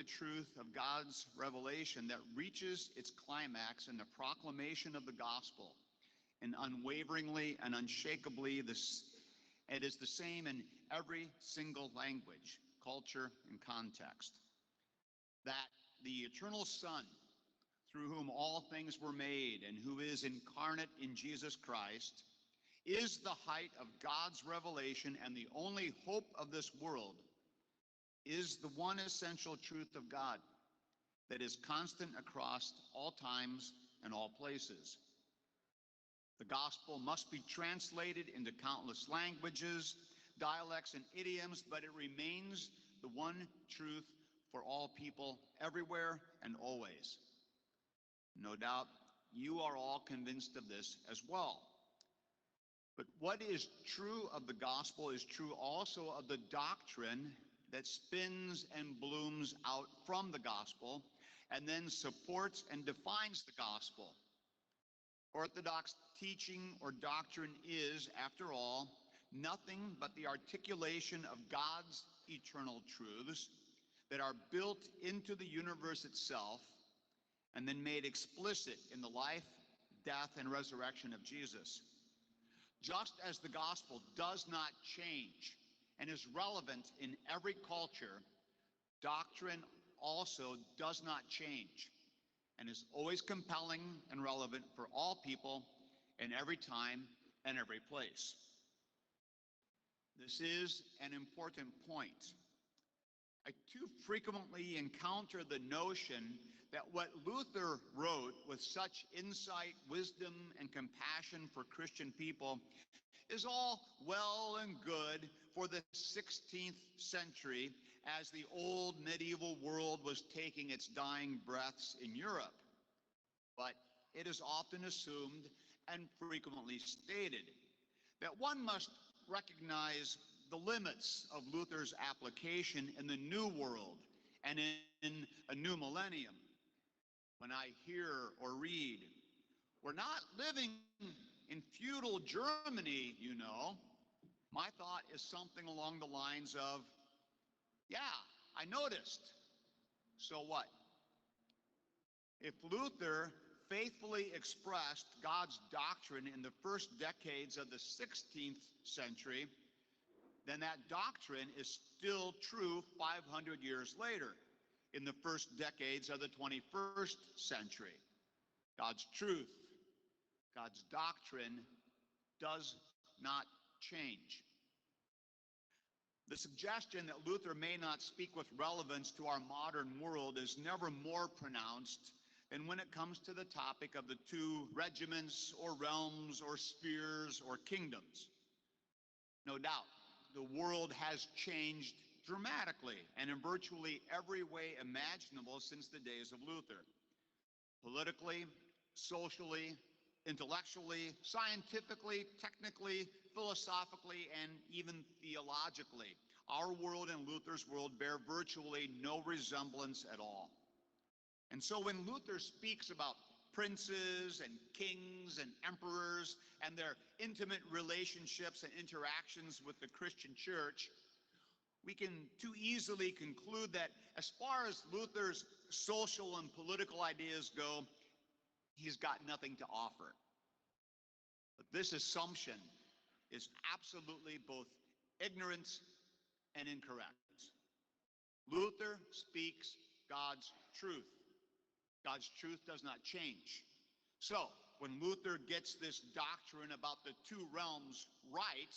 the truth of God's revelation that reaches its climax in the proclamation of the gospel, and unwaveringly and unshakably, it is the same in every single language, culture, and context. That the eternal Son, through whom all things were made and who is incarnate in Jesus Christ, is the height of God's revelation and the only hope of this world, is the one essential truth of God that is constant across all times and all places. The gospel must be translated into countless languages, dialects, and idioms, but it remains the one truth for all people everywhere and always. No doubt you are all convinced of this as well. But what is true of the gospel is true also of the doctrine that spins and blooms out from the gospel and then supports and defines the gospel. Orthodox teaching or doctrine is, after all, nothing but the articulation of God's eternal truths that are built into the universe itself and then made explicit in the life, death, and resurrection of Jesus. Just as the gospel does not change and is relevant in every culture, doctrine also does not change and is always compelling and relevant for all people in every time and every place. This is an important point. I too frequently encounter the notion that what Luther wrote with such insight, wisdom, and compassion for Christian people is all well and good for the 16th century as the old medieval world was taking its dying breaths in Europe. But it is often assumed and frequently stated that one must recognize the limits of Luther's application in the new world and in a new millennium. When I hear or read, we're not living in feudal Germany, you know, my thought is something along the lines of, yeah, I noticed. So what? If Luther faithfully expressed God's doctrine in the first decades of the 16th century, then that doctrine is still true 500 years later, in the first decades of the 21st century. God's truth, God's doctrine does not change. The suggestion that Luther may not speak with relevance to our modern world is never more pronounced than when it comes to the topic of the two regiments or realms or spheres or kingdoms. No doubt, the world has changed dramatically and in virtually every way imaginable since the days of Luther. Politically, socially, intellectually, scientifically, technically, philosophically, and even theologically, our world and Luther's world bear virtually no resemblance at all. And so when Luther speaks about princes and kings and emperors and their intimate relationships and interactions with the Christian church, we can too easily conclude that as far as Luther's social and political ideas go, he's got nothing to offer. But this assumption is absolutely both ignorant and incorrect. Luther speaks God's truth. God's truth does not change. So when Luther gets this doctrine about the two realms right,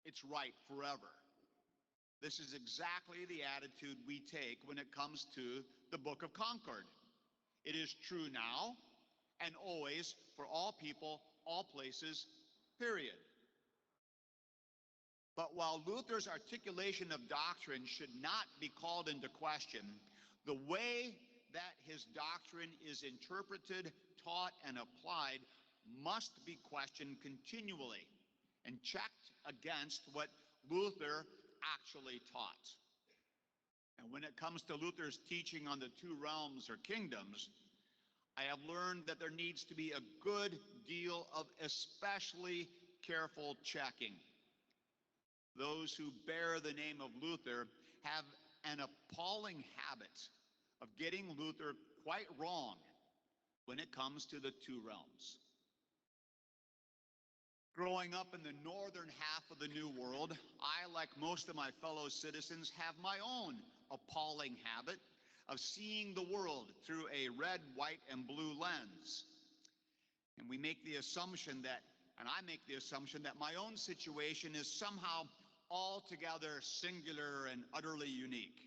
it's right forever. This is exactly the attitude we take when it comes to the Book of Concord. It is true now and always for all people, all places, period. But while Luther's articulation of doctrine should not be called into question, the way that his doctrine is interpreted, taught, and applied must be questioned continually and checked against what Luther actually taught. And when it comes to Luther's teaching on the two realms or kingdoms, I have learned that there needs to be a good deal of especially careful checking. Those who bear the name of Luther have an appalling habit of getting Luther quite wrong when it comes to the two realms. Growing up in the northern half of the New World, I, like most of my fellow citizens, have my own appalling habit of seeing the world through a red, white, and blue lens. And we make the assumption that, and I make the assumption that my own situation is somehow altogether singular and utterly unique.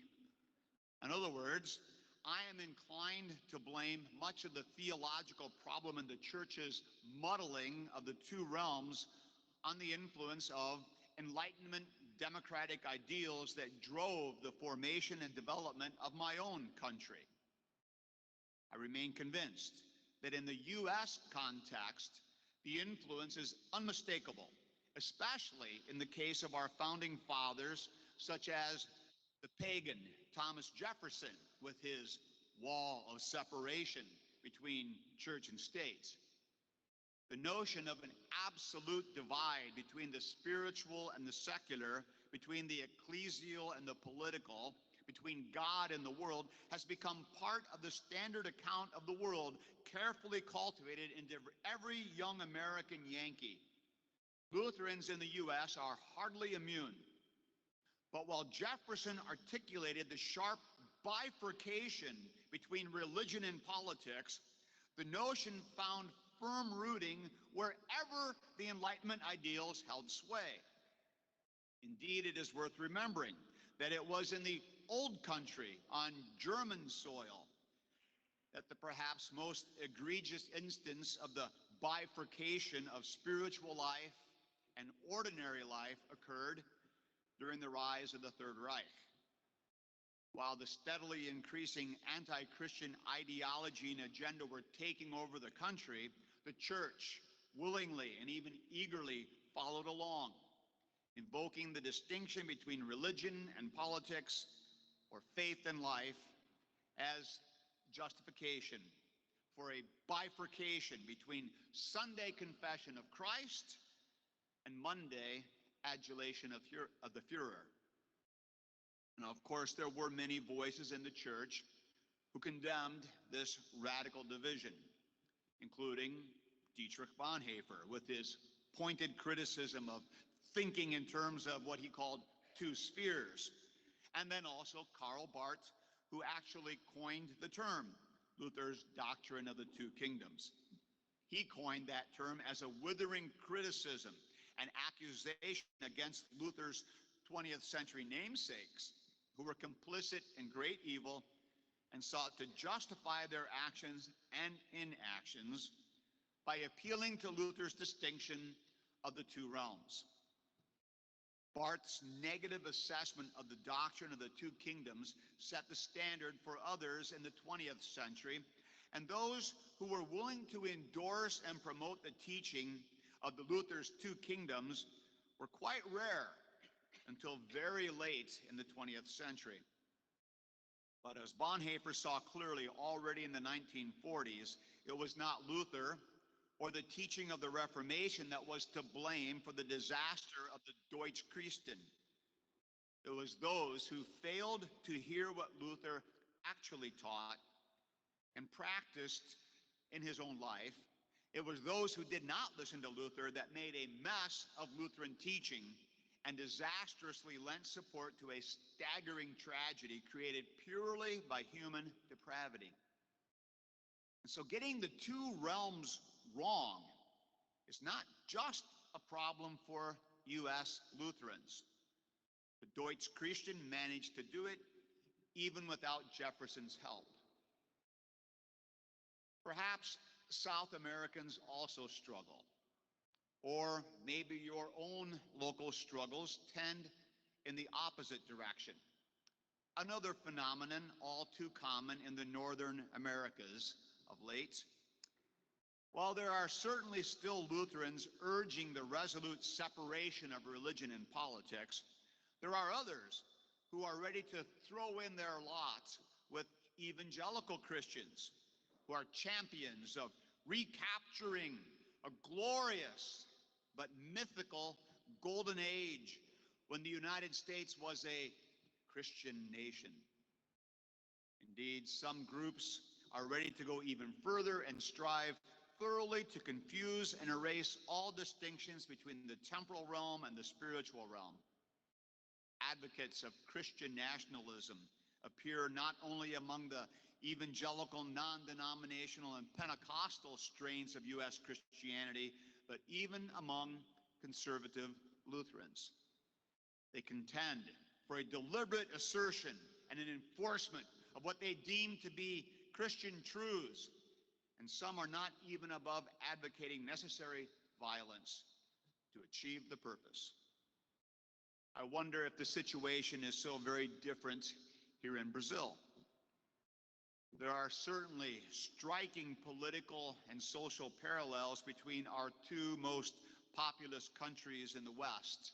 In other words, I am inclined to blame much of the theological problem in the church's muddling of the two realms on the influence of Enlightenment democratic ideals that drove the formation and development of my own country. I remain convinced that in the U.S. context, the influence is unmistakable, especially in the case of our founding fathers, such as the pagan Thomas Jefferson with his wall of separation between church and state. The notion of an absolute divide between the spiritual and the secular, between the ecclesial and the political, between God and the world, has become part of the standard account of the world, carefully cultivated into every young American Yankee. Lutherans in the U.S. are hardly immune. But while Jefferson articulated the sharp bifurcation between religion and politics, the notion found firm rooting wherever the Enlightenment ideals held sway. Indeed, it is worth remembering that it was in the old country, on German soil, that the perhaps most egregious instance of the bifurcation of spiritual life and ordinary life occurred during the rise of the Third Reich. While the steadily increasing anti-Christian ideology and agenda were taking over the country, the church willingly and even eagerly followed along, invoking the distinction between religion and politics, or faith and life, as justification for a bifurcation between Sunday confession of Christ and Monday adulation of the Führer. Now, of course, there were many voices in the church who condemned this radical division, including Dietrich Bonhoeffer, with his pointed criticism of thinking in terms of what he called two spheres, and then also Karl Barth, who actually coined the term, Luther's doctrine of the two kingdoms. He coined that term as a withering criticism, an accusation against Luther's 20th century namesakes, who were complicit in great evil and sought to justify their actions and inactions by appealing to Luther's distinction of the two realms. Barth's negative assessment of the doctrine of the two kingdoms set the standard for others in the 20th century, and those who were willing to endorse and promote the teaching of the Luther's two kingdoms were quite rare until very late in the 20th century. But as Bonhoeffer saw clearly already in the 1940s, it was not Luther or the teaching of the Reformation that was to blame for the disaster of the Deutsch Christen. It was those who failed to hear what Luther actually taught and practiced in his own life. It was those who did not listen to Luther that made a mess of Lutheran teaching and disastrously lent support to a staggering tragedy created purely by human depravity. And so getting the two realms wrong is not just a problem for U.S. Lutherans. The Deutsch Christen managed to do it even without Jefferson's help. Perhaps South Americans also struggle, or maybe your own local struggles tend in the opposite direction. Another phenomenon all too common in the Northern Americas of late. While there are certainly still Lutherans urging the resolute separation of religion and politics, there are others who are ready to throw in their lot with evangelical Christians who are champions of recapturing a glorious but mythical golden age when the United States was a Christian nation. Indeed, some groups are ready to go even further and strive thoroughly to confuse and erase all distinctions between the temporal realm and the spiritual realm. Advocates of Christian nationalism appear not only among the evangelical, non-denominational, and Pentecostal strains of U.S. Christianity, but even among conservative Lutherans. They contend for a deliberate assertion and an enforcement of what they deem to be Christian truths, and some are not even above advocating necessary violence to achieve the purpose. I wonder if the situation is so very different here in Brazil. There are certainly striking political and social parallels between our two most populous countries in the West,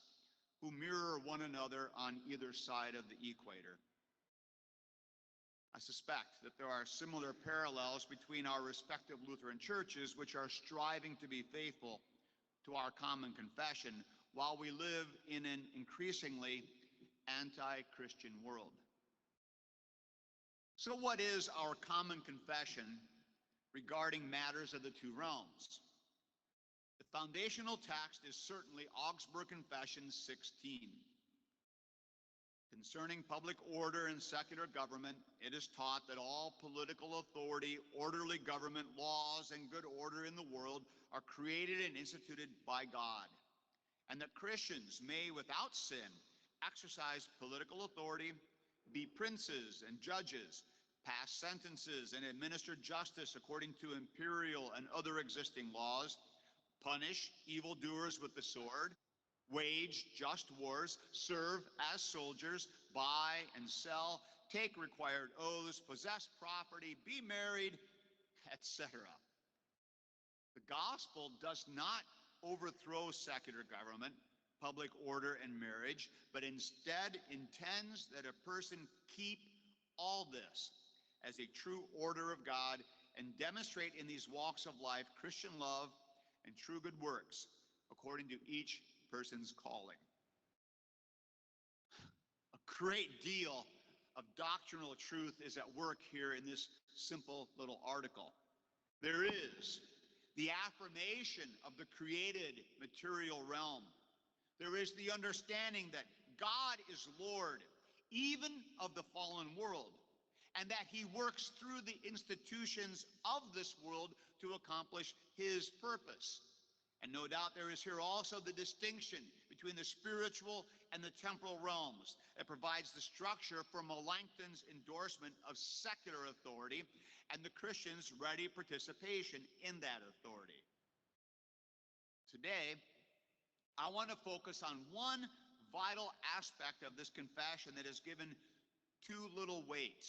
who mirror one another on either side of the equator. I suspect that there are similar parallels between our respective Lutheran churches, which are striving to be faithful to our common confession while we live in an increasingly anti-Christian world. So what is our common confession regarding matters of the two realms? The foundational text is certainly Augsburg Confession 16. Concerning public order and secular government, it is taught that all political authority, orderly government, laws, and good order in the world are created and instituted by God, and that Christians may, without sin, exercise political authority, be princes and judges, pass sentences and administer justice according to imperial and other existing laws, punish evildoers with the sword, wage just wars, serve as soldiers, buy and sell, take required oaths, possess property, be married, etc. The gospel does not overthrow secular government, public order, and marriage, but instead intends that a person keep all this as a true order of God and demonstrate in these walks of life Christian love and true good works according to each person's calling. A great deal of doctrinal truth is at work here in this simple little article. There is the affirmation of the created material realm. There is the understanding that God is Lord, even of the fallen world, and that he works through the institutions of this world to accomplish his purpose. And no doubt there is here also the distinction between the spiritual and the temporal realms that provides the structure for Melanchthon's endorsement of secular authority and the Christian's ready participation in that authority. Today, I want to focus on one vital aspect of this confession that is given too little weight.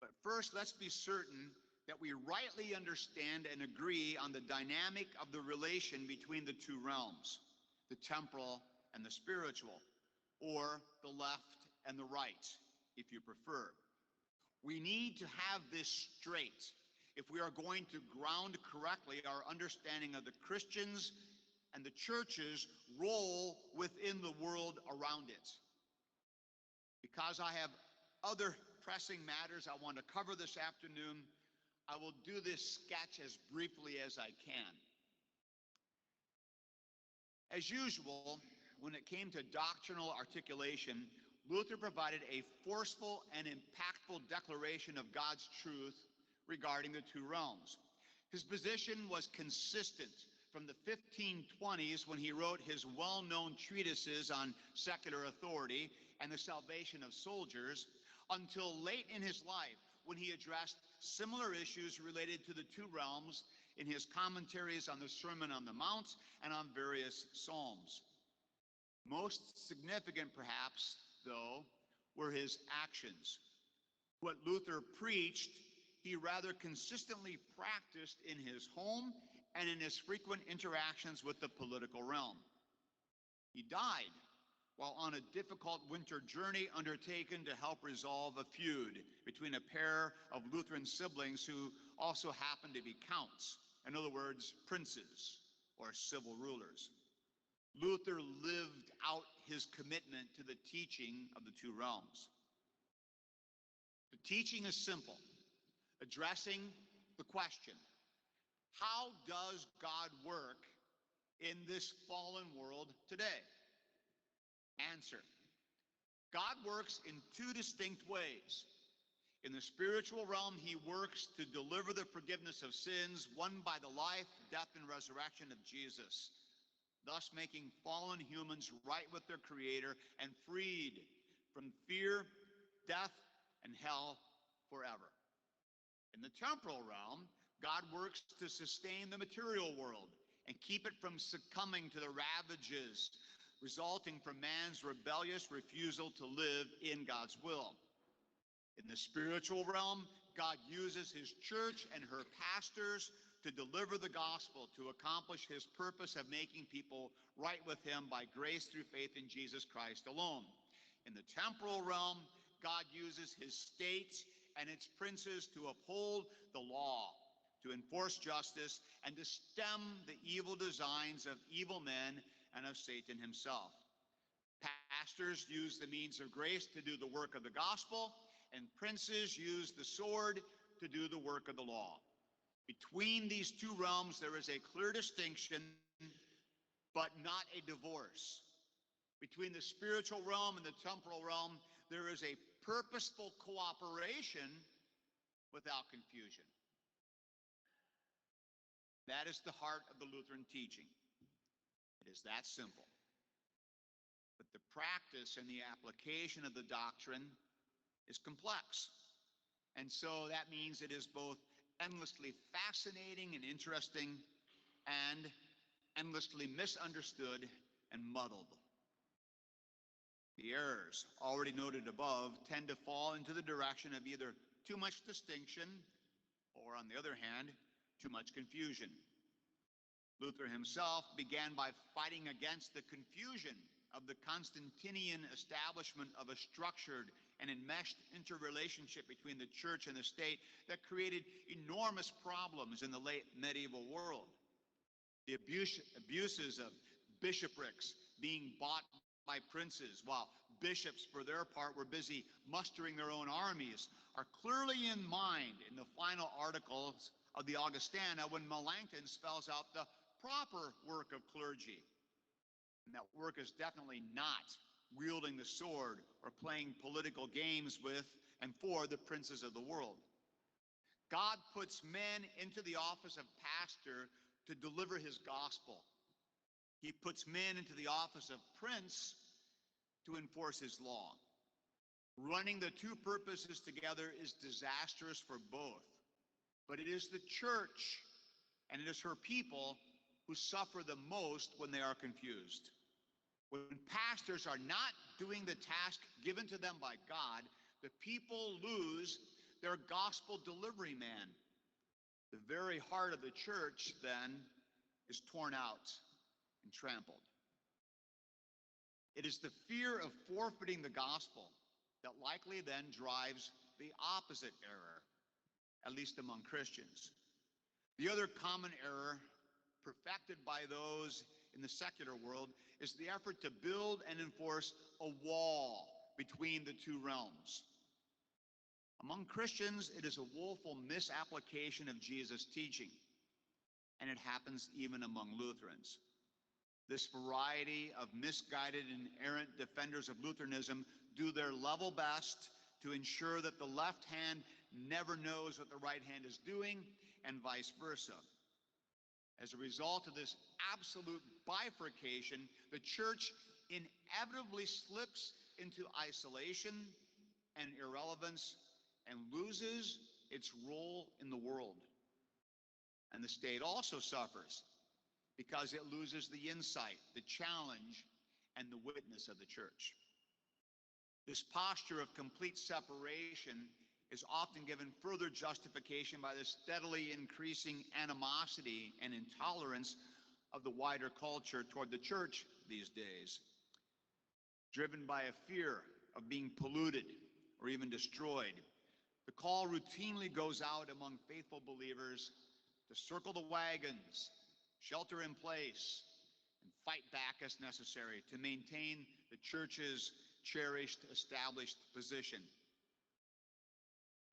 But first, let's be certain that we rightly understand and agree on the dynamic of the relation between the two realms, the temporal and the spiritual, or the left and the right, if you prefer. We need to have this straight if we are going to ground correctly our understanding of the Christians and the church's role within the world around it. Because I have other pressing matters I want to cover this afternoon, I will do this sketch as briefly as I can. As usual, when it came to doctrinal articulation, Luther provided a forceful and impactful declaration of God's truth regarding the two realms. His position was consistent from the 1520s when he wrote his well-known treatises on secular authority and the salvation of soldiers, until late in his life when he addressed similar issues related to the two realms in his commentaries on the Sermon on the Mount and on various psalms. Most significant, perhaps, though, were his actions. What Luther preached, he rather consistently practiced in his home and in his frequent interactions with the political realm. He died while on a difficult winter journey undertaken to help resolve a feud between a pair of Lutheran siblings who also happened to be counts, in other words, princes or civil rulers. Luther lived out his commitment to the teaching of the two realms. The teaching is simple, addressing the question, how does God work in this fallen world today? Answer, God works in two distinct ways. In the spiritual realm, he works to deliver the forgiveness of sins won by the life, death, and resurrection of Jesus, thus making fallen humans right with their Creator and freed from fear, death, and hell forever. In the temporal realm, God works to sustain the material world and keep it from succumbing to the ravages resulting from man's rebellious refusal to live in God's will. In the spiritual realm, God uses his church and her pastors to deliver the gospel, to accomplish his purpose of making people right with him by grace through faith in Jesus Christ alone. In the temporal realm, God uses his states and its princes to uphold the law, to enforce justice, and to stem the evil designs of evil men and of Satan himself. Pastors use the means of grace to do the work of the gospel, and princes use the sword to do the work of the law. Between these two realms, there is a clear distinction, but not a divorce. Between the spiritual realm and the temporal realm, there is a purposeful cooperation without confusion. That is the heart of the Lutheran teaching. It is that simple. But the practice and the application of the doctrine is complex. And so that means it is both endlessly fascinating and interesting and endlessly misunderstood and muddled. The errors already noted above tend to fall into the direction of either too much distinction or, on the other hand, too much confusion. Luther himself began by fighting against the confusion of the Constantinian establishment of a structured and enmeshed interrelationship between the church and the state that created enormous problems in the late medieval world. The abuses of bishoprics being bought by princes, while bishops, for their part, were busy mustering their own armies, are clearly in mind in the final articles of the Augustana when Melanchthon spells out the proper work of clergy. And that work is definitely not wielding the sword or playing political games with and for the princes of the world. God puts men into the office of pastor to deliver his gospel. He puts men into the office of prince to enforce his law. Running the two purposes together is disastrous for both. But it is the church and it is her people who suffer the most when they are confused. When pastors are not doing the task given to them by God, the people lose their gospel delivery man. The very heart of the church, then, is torn out and trampled. It is the fear of forfeiting the gospel that likely then drives the opposite error, at least among Christians. The other common error perfected by those in the secular world is the effort to build and enforce a wall between the two realms. Among Christians, it is a woeful misapplication of Jesus' teaching, and it happens even among Lutherans. This variety of misguided and errant defenders of Lutheranism do their level best to ensure that the left hand never knows what the right hand is doing, and vice versa. As a result of this absolute bifurcation, the church inevitably slips into isolation and irrelevance and loses its role in the world. And the state also suffers because it loses the insight, the challenge, and the witness of the church. This posture of complete separation is often given further justification by the steadily increasing animosity and intolerance of the wider culture toward the church these days, driven by a fear of being polluted or even destroyed. The call routinely goes out among faithful believers to circle the wagons, shelter in place, and fight back as necessary to maintain the church's cherished, established position.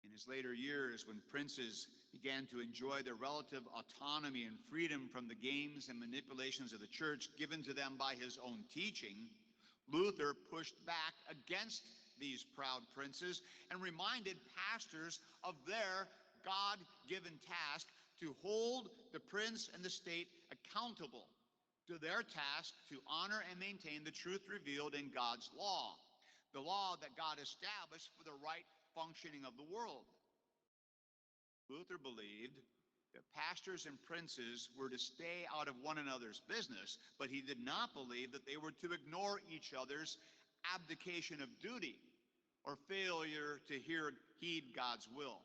In his later years, when princes began to enjoy their relative autonomy and freedom from the games and manipulations of the church given to them by his own teaching, Luther pushed back against these proud princes and reminded pastors of their God-given task to hold the prince and the state accountable to their task to honor and maintain the truth revealed in God's law, the law that God established for the right functioning of the world. Luther believed that pastors and princes were to stay out of one another's business, but he did not believe that they were to ignore each other's abdication of duty or failure to heed God's will.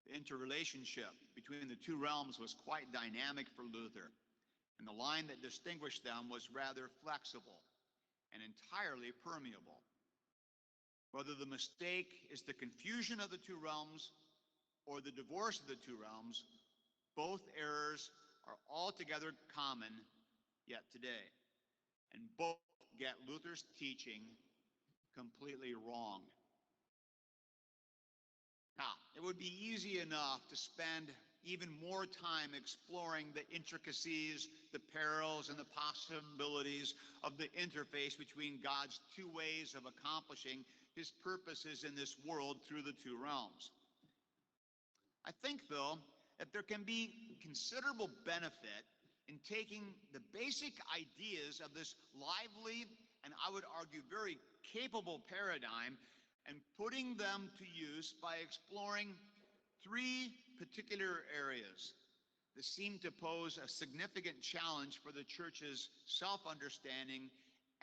The interrelationship between the two realms was quite dynamic for Luther, and the line that distinguished them was rather flexible and entirely permeable. Whether the mistake is the confusion of the two realms or the divorce of the two realms, both errors are altogether common yet today, and both get Luther's teaching completely wrong. Now, it would be easy enough to spend even more time exploring the intricacies, the perils, and the possibilities of the interface between God's two ways of accomplishing his purposes in this world through the two realms. I think, though, that there can be considerable benefit in taking the basic ideas of this lively and, I would argue, very capable paradigm and putting them to use by exploring three particular areas that seem to pose a significant challenge for the church's self-understanding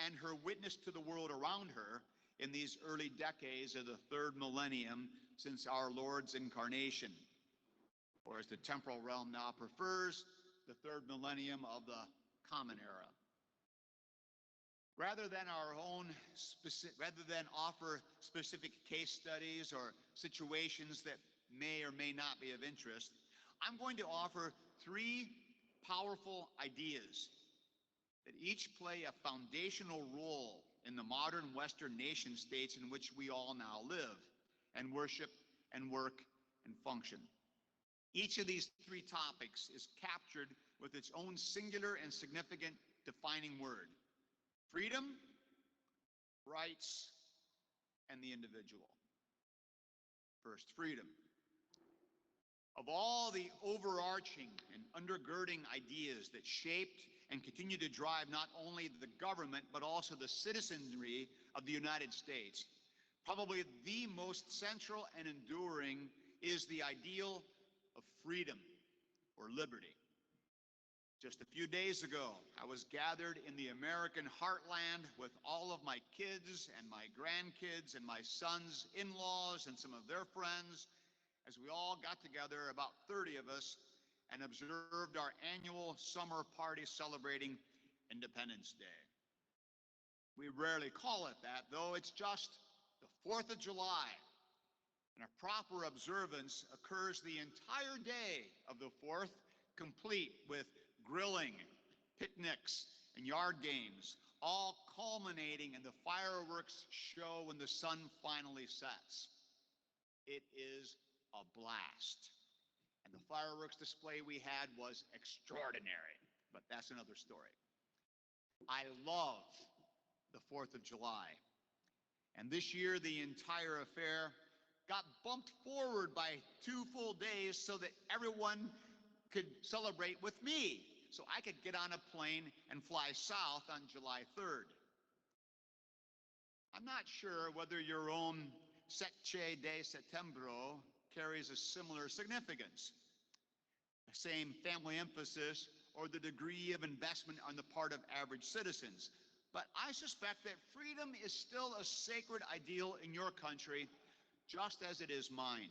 and her witness to the world around her in these early decades of the third millennium since our Lord's incarnation, or as the temporal realm now prefers, the third millennium of the Common Era. Rather than offer specific case studies or situations that may or may not be of interest, I'm going to offer three powerful ideas that each play a foundational role in the modern Western nation states in which we all now live and worship and work and function. Each of these three topics is captured with its own singular and significant defining word: freedom, rights, and the individual. First, freedom. Of all the overarching and undergirding ideas that shaped and continue to drive not only the government but also the citizenry of the United States, probably the most central and enduring is the ideal of freedom or liberty. Just a few days ago, I was gathered in the American heartland with all of my kids and my grandkids and my sons' in-laws and some of their friends as we all got together, about 30 of us, and observed our annual summer party celebrating Independence Day. We rarely call it that, though it's just the 4th of July, and a proper observance occurs the entire day of the 4th, complete with grilling, picnics, and yard games, all culminating in the fireworks show when the sun finally sets. It is a blast. And the fireworks display we had was extraordinary, but that's another story. I love the 4th of July. And this year, the entire affair got bumped forward by 2 full days so that everyone could celebrate with me, so I could get on a plane and fly south on July 3rd. I'm not sure whether your own Sette de Settembro carries a similar significance, the same family emphasis or the degree of investment on the part of average citizens. But I suspect that freedom is still a sacred ideal in your country, just as it is mine.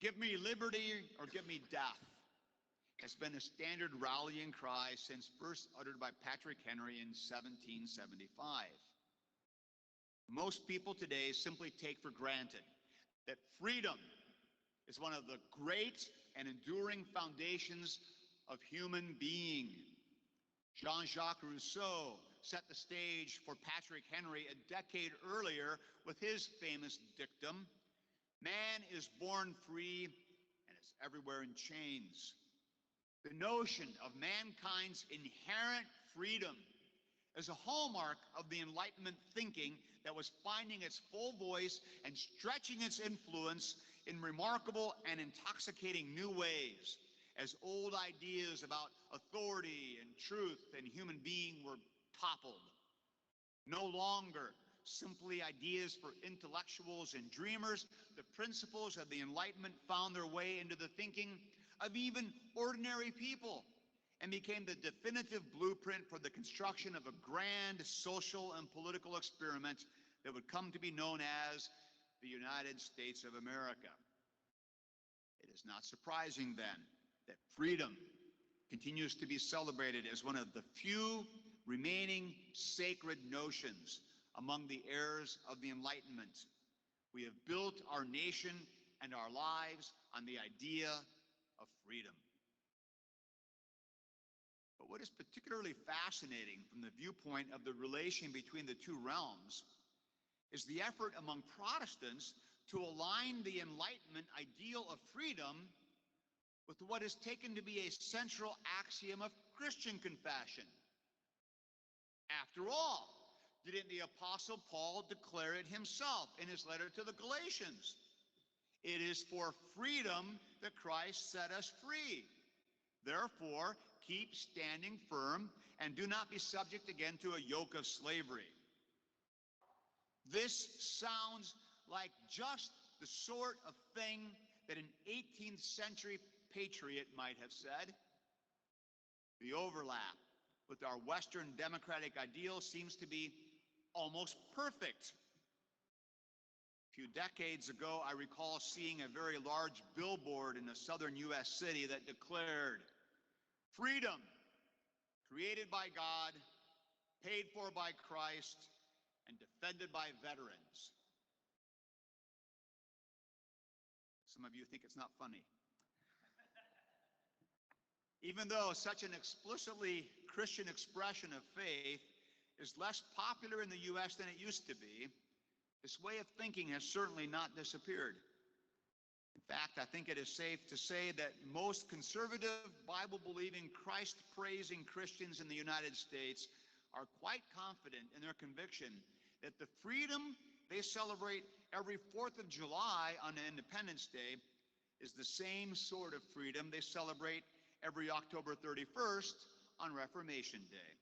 Give me liberty or give me death has been a standard rallying cry since first uttered by Patrick Henry in 1775. Most people today simply take for granted that freedom is one of the great and enduring foundations of human being. Jean-Jacques Rousseau set the stage for Patrick Henry a decade earlier with his famous dictum, "Man is born free and is everywhere in chains." The notion of mankind's inherent freedom is a hallmark of the Enlightenment thinking that was finding its full voice and stretching its influence in remarkable and intoxicating new ways, as old ideas about authority and truth and human being were toppled. No longer simply ideas for intellectuals and dreamers, the principles of the Enlightenment found their way into the thinking of even ordinary people and became the definitive blueprint for the construction of a grand social and political experiment that would come to be known as the United States of America. It is not surprising then that freedom continues to be celebrated as one of the few remaining sacred notions among the heirs of the Enlightenment. We have built our nation and our lives on the idea of freedom. But what is particularly fascinating from the viewpoint of the relation between the two realms is the effort among Protestants to align the Enlightenment ideal of freedom with what is taken to be a central axiom of Christian confession. After all, didn't the Apostle Paul declare it himself in his letter to the Galatians? It is for freedom that Christ set us free. Therefore, keep standing firm and do not be subject again to a yoke of slavery. This sounds like just the sort of thing that an 18th century patriot might have said. The overlap with our Western democratic ideals seems to be almost perfect. A few decades ago, I recall seeing a very large billboard in a southern U.S. city that declared, "Freedom, created by God, paid for by Christ, and defended by veterans." Some of you think it's not funny. Even though such an explicitly Christian expression of faith is less popular in the U.S. than it used to be, this way of thinking has certainly not disappeared. In fact, I think it is safe to say that most conservative, Bible-believing, Christ-praising Christians in the United States are quite confident in their conviction that the freedom they celebrate every 4th of July on Independence Day is the same sort of freedom they celebrate every October 31st on Reformation Day.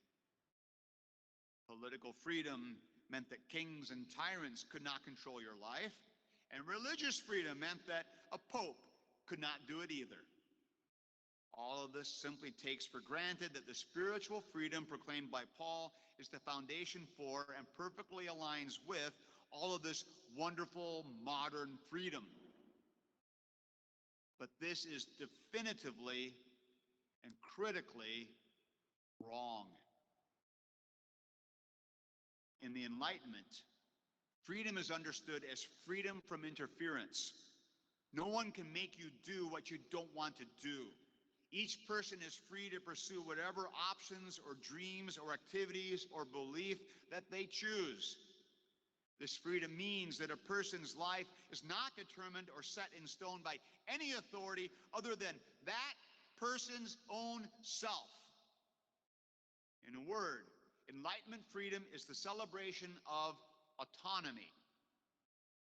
Political freedom meant that kings and tyrants could not control your life, and religious freedom meant that a pope could not do it either. All of this simply takes for granted that the spiritual freedom proclaimed by Paul is the foundation for and perfectly aligns with all of this wonderful modern freedom. But this is definitively and critically wrong. In the Enlightenment, freedom is understood as freedom from interference. No one can make you do what you don't want to do. Each person is free to pursue whatever options or dreams or activities or belief that they choose. This freedom means that a person's life is not determined or set in stone by any authority other than that person's own self. In a word, Enlightenment freedom is the celebration of autonomy.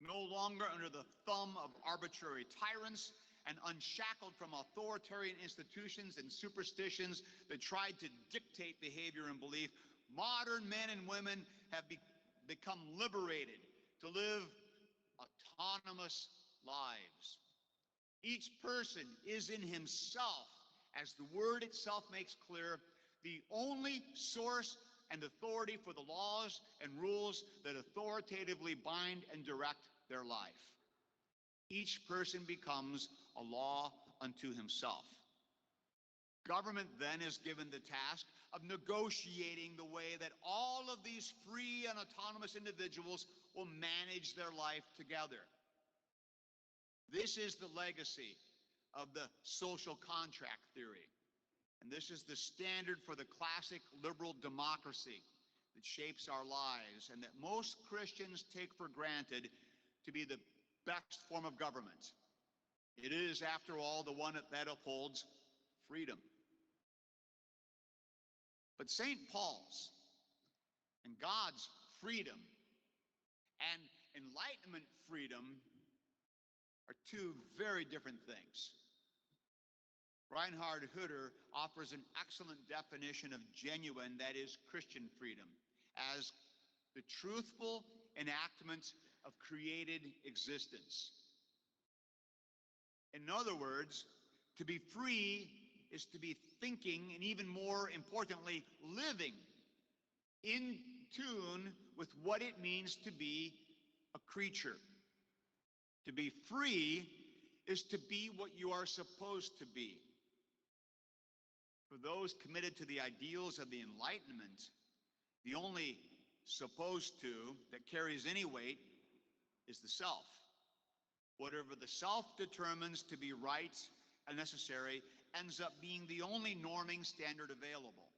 No longer under the thumb of arbitrary tyrants and unshackled from authoritarian institutions and superstitions that tried to dictate behavior and belief, modern men and women have become liberated to live autonomous lives. Each person is in himself, as the word itself makes clear, the only source and authority for the laws and rules that authoritatively bind and direct their life. Each person becomes a law unto himself. Government then is given the task of negotiating the way that all of these free and autonomous individuals will manage their life together. This is the legacy of the social contract theory. And this is the standard for the classic liberal democracy that shapes our lives and that most Christians take for granted to be the best form of government. It is, after all, the one that upholds freedom. But St. Paul's and God's freedom and Enlightenment freedom are two very different things. Reinhard Hutter offers an excellent definition of genuine, that is, Christian freedom, as the truthful enactment of created existence. In other words, to be free is to be thinking, and even more importantly, living in tune with what it means to be a creature. To be free is to be what you are supposed to be. For those committed to the ideals of the Enlightenment, the only supposed to that carries any weight is the self. Whatever the self determines to be right and necessary ends up being the only norming standard available.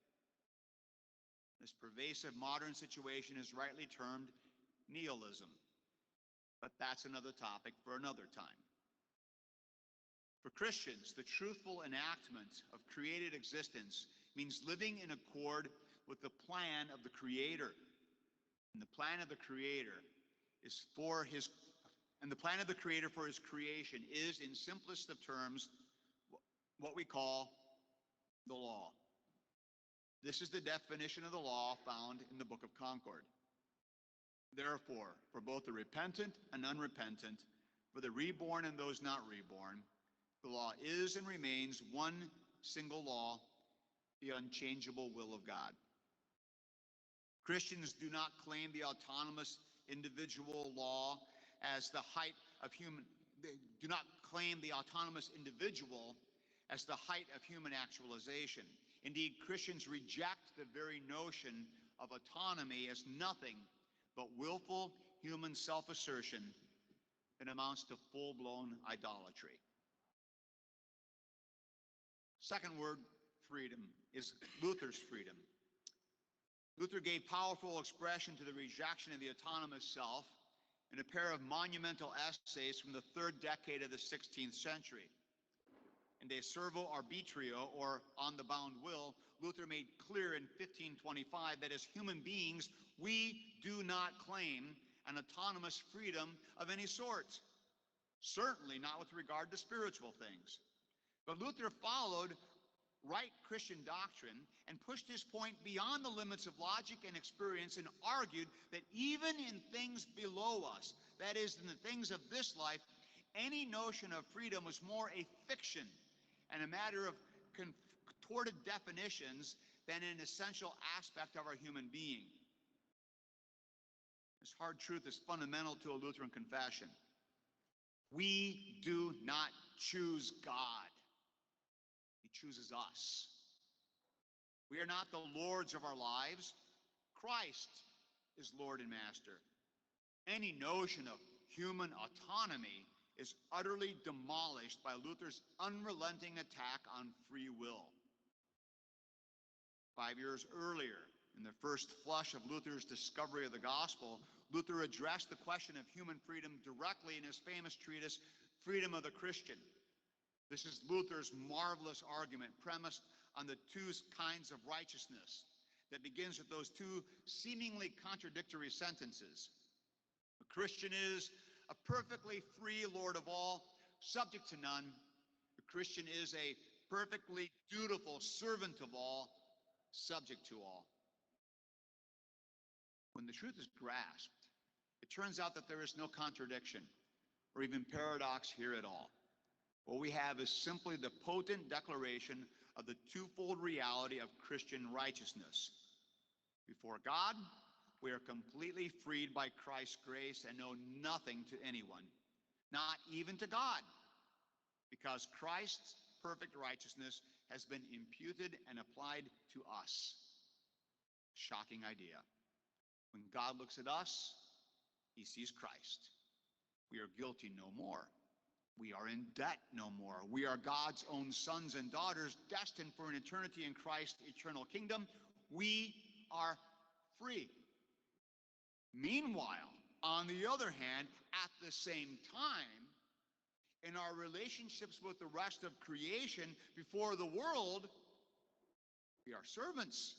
This pervasive modern situation is rightly termed nihilism, but that's another topic for another time. For Christians, the truthful enactment of created existence means living in accord with the plan of the Creator. And the plan of the Creator is for his creation is, in simplest of terms, what we call the law. This is the definition of the law found in the Book of Concord. Therefore, for both the repentant and unrepentant, for the reborn and those not reborn, the law is and remains one single law, the unchangeable will of God. Christians do not claim the autonomous individual law as the height of human, they do not claim the autonomous individual as the height of human actualization. Indeed, Christians reject the very notion of autonomy as nothing but willful human self-assertion that amounts to full-blown idolatry. Second word, freedom, is Luther's freedom. Luther gave powerful expression to the rejection of the autonomous self in a pair of monumental essays from the third decade of the 16th century. In De Servo Arbitrio, or On the Bound Will, Luther made clear in 1525 that as human beings, we do not claim an autonomous freedom of any sort, certainly not with regard to spiritual things. But Luther followed right Christian doctrine and pushed his point beyond the limits of logic and experience and argued that even in things below us, that is, in the things of this life, any notion of freedom was more a fiction and a matter of contorted definitions than an essential aspect of our human being. This hard truth is fundamental to a Lutheran confession. We do not choose God. He chooses us. We are not the lords of our lives. Christ is Lord and Master. Any notion of human autonomy is utterly demolished by Luther's unrelenting attack on free will. 5 years earlier, in the first flush of Luther's discovery of the gospel, Luther addressed the question of human freedom directly in his famous treatise, Freedom of the Christian. This is Luther's marvelous argument premised on the two kinds of righteousness that begins with those two seemingly contradictory sentences. A Christian is a perfectly free Lord of all, subject to none. A Christian is a perfectly dutiful servant of all, subject to all. When the truth is grasped, it turns out that there is no contradiction or even paradox here at all. What we have is simply the potent declaration of the twofold reality of Christian righteousness. Before God, we are completely freed by Christ's grace and owe nothing to anyone, not even to God, because Christ's perfect righteousness has been imputed and applied to us. Shocking idea. When God looks at us, he sees Christ. We are guilty no more. We are in debt no more. We are God's own sons and daughters, destined for an eternity in Christ's eternal kingdom. We are free. Meanwhile, on the other hand, at the same time, in our relationships with the rest of creation before the world, we are servants.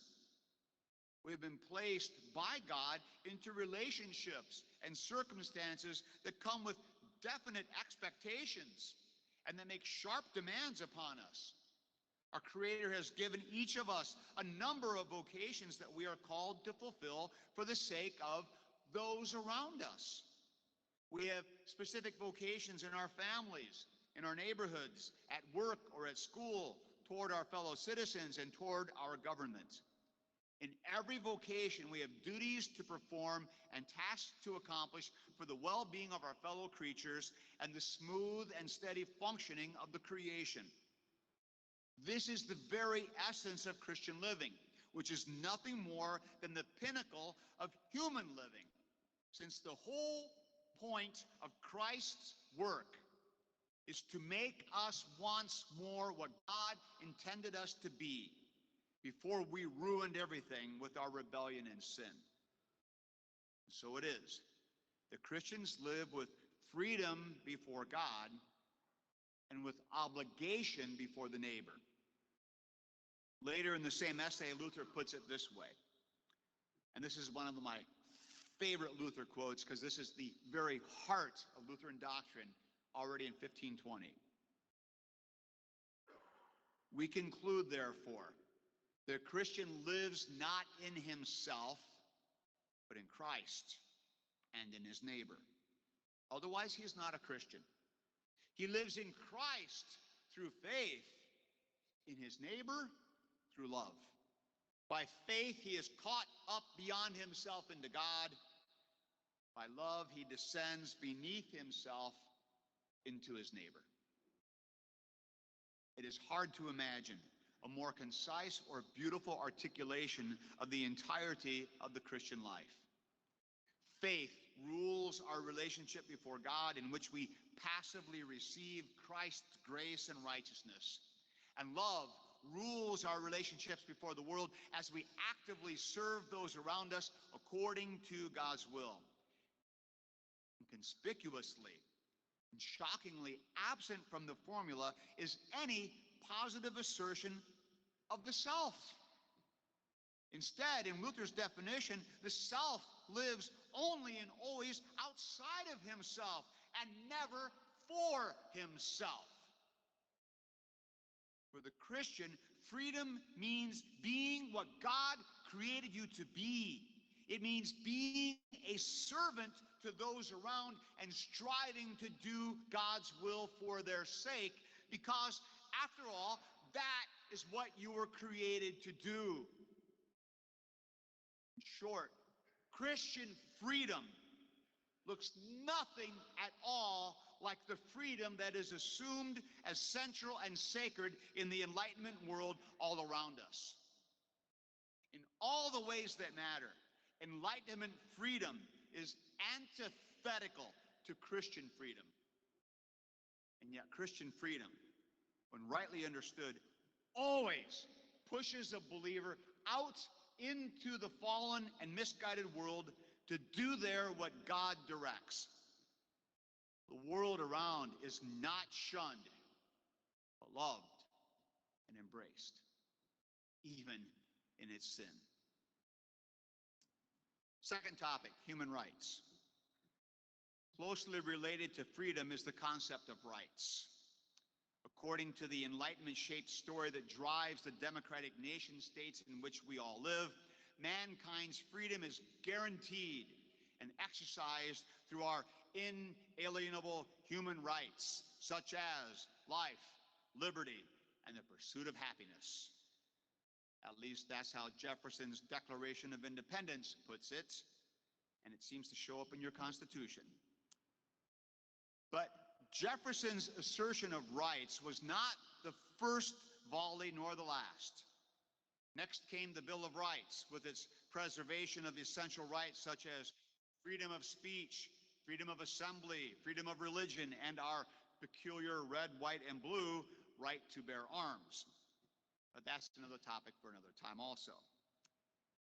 We've been placed by God into relationships and circumstances that come with definite expectations and that make sharp demands upon us. Our Creator has given each of us a number of vocations that we are called to fulfill for the sake of those around us. We have specific vocations in our families, in our neighborhoods, at work or at school, toward our fellow citizens and toward our government. In every vocation, we have duties to perform and tasks to accomplish for the well-being of our fellow creatures and the smooth and steady functioning of the creation. This is the very essence of Christian living, which is nothing more than the pinnacle of human living, since the whole point of Christ's work is to make us once more what God intended us to be before we ruined everything with our rebellion and sin. So it is. The Christians live with freedom before God and with obligation before the neighbor. Later in the same essay, Luther puts it this way, and this is one of my favorite Luther quotes because this is the very heart of Lutheran doctrine already in 1520. We conclude, therefore, the Christian lives not in himself, but in Christ and in his neighbor. Otherwise, he is not a Christian. He lives in Christ through faith, in his neighbor through love. By faith, he is caught up beyond himself into God. By love, he descends beneath himself into his neighbor. It is hard to imagine a more concise or beautiful articulation of the entirety of the Christian life. Faith rules our relationship before God, in which we passively receive Christ's grace and righteousness. And love rules our relationships before the world as we actively serve those around us according to God's will. And conspicuously and shockingly absent from the formula is any positive assertion of the self. Instead, in Luther's definition, the self lives only and always outside of himself and never for himself. For the Christian, freedom means being what God created you to be. It means being a servant to those around and striving to do God's will for their sake, because, after all, that is what you were created to do. In short, Christian freedom looks nothing at all like the freedom that is assumed as central and sacred in the Enlightenment world all around us. In all the ways that matter, Enlightenment freedom is antithetical to Christian freedom. And yet Christian freedom, when rightly understood, always pushes a believer out into the fallen and misguided world to do there what God directs. The world around is not shunned, but loved and embraced, even in its sin. Second topic, human rights. Closely related to freedom is the concept of rights. According to the Enlightenment-shaped story that drives the democratic nation states in which we all live, mankind's freedom is guaranteed and exercised through our inalienable human rights, such as life, liberty, and the pursuit of happiness. At least that's how Jefferson's Declaration of Independence puts it, and it seems to show up in your Constitution. But Jefferson's assertion of rights was not the first volley nor the last. Next came the Bill of Rights, with its preservation of essential rights such as freedom of speech, freedom of assembly, freedom of religion, and our peculiar red, white, and blue right to bear arms. But that's another topic for another time also.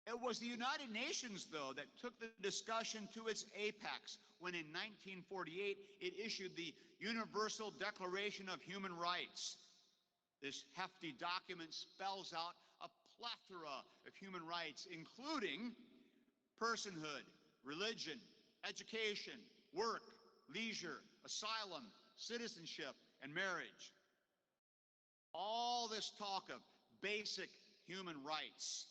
It was the United Nations, though, that took the discussion to its apex when in 1948 it issued the Universal Declaration of Human Rights. This hefty document spells out a plethora of human rights, including personhood, religion, education, work, leisure, asylum, citizenship, and marriage. All this talk of basic human rights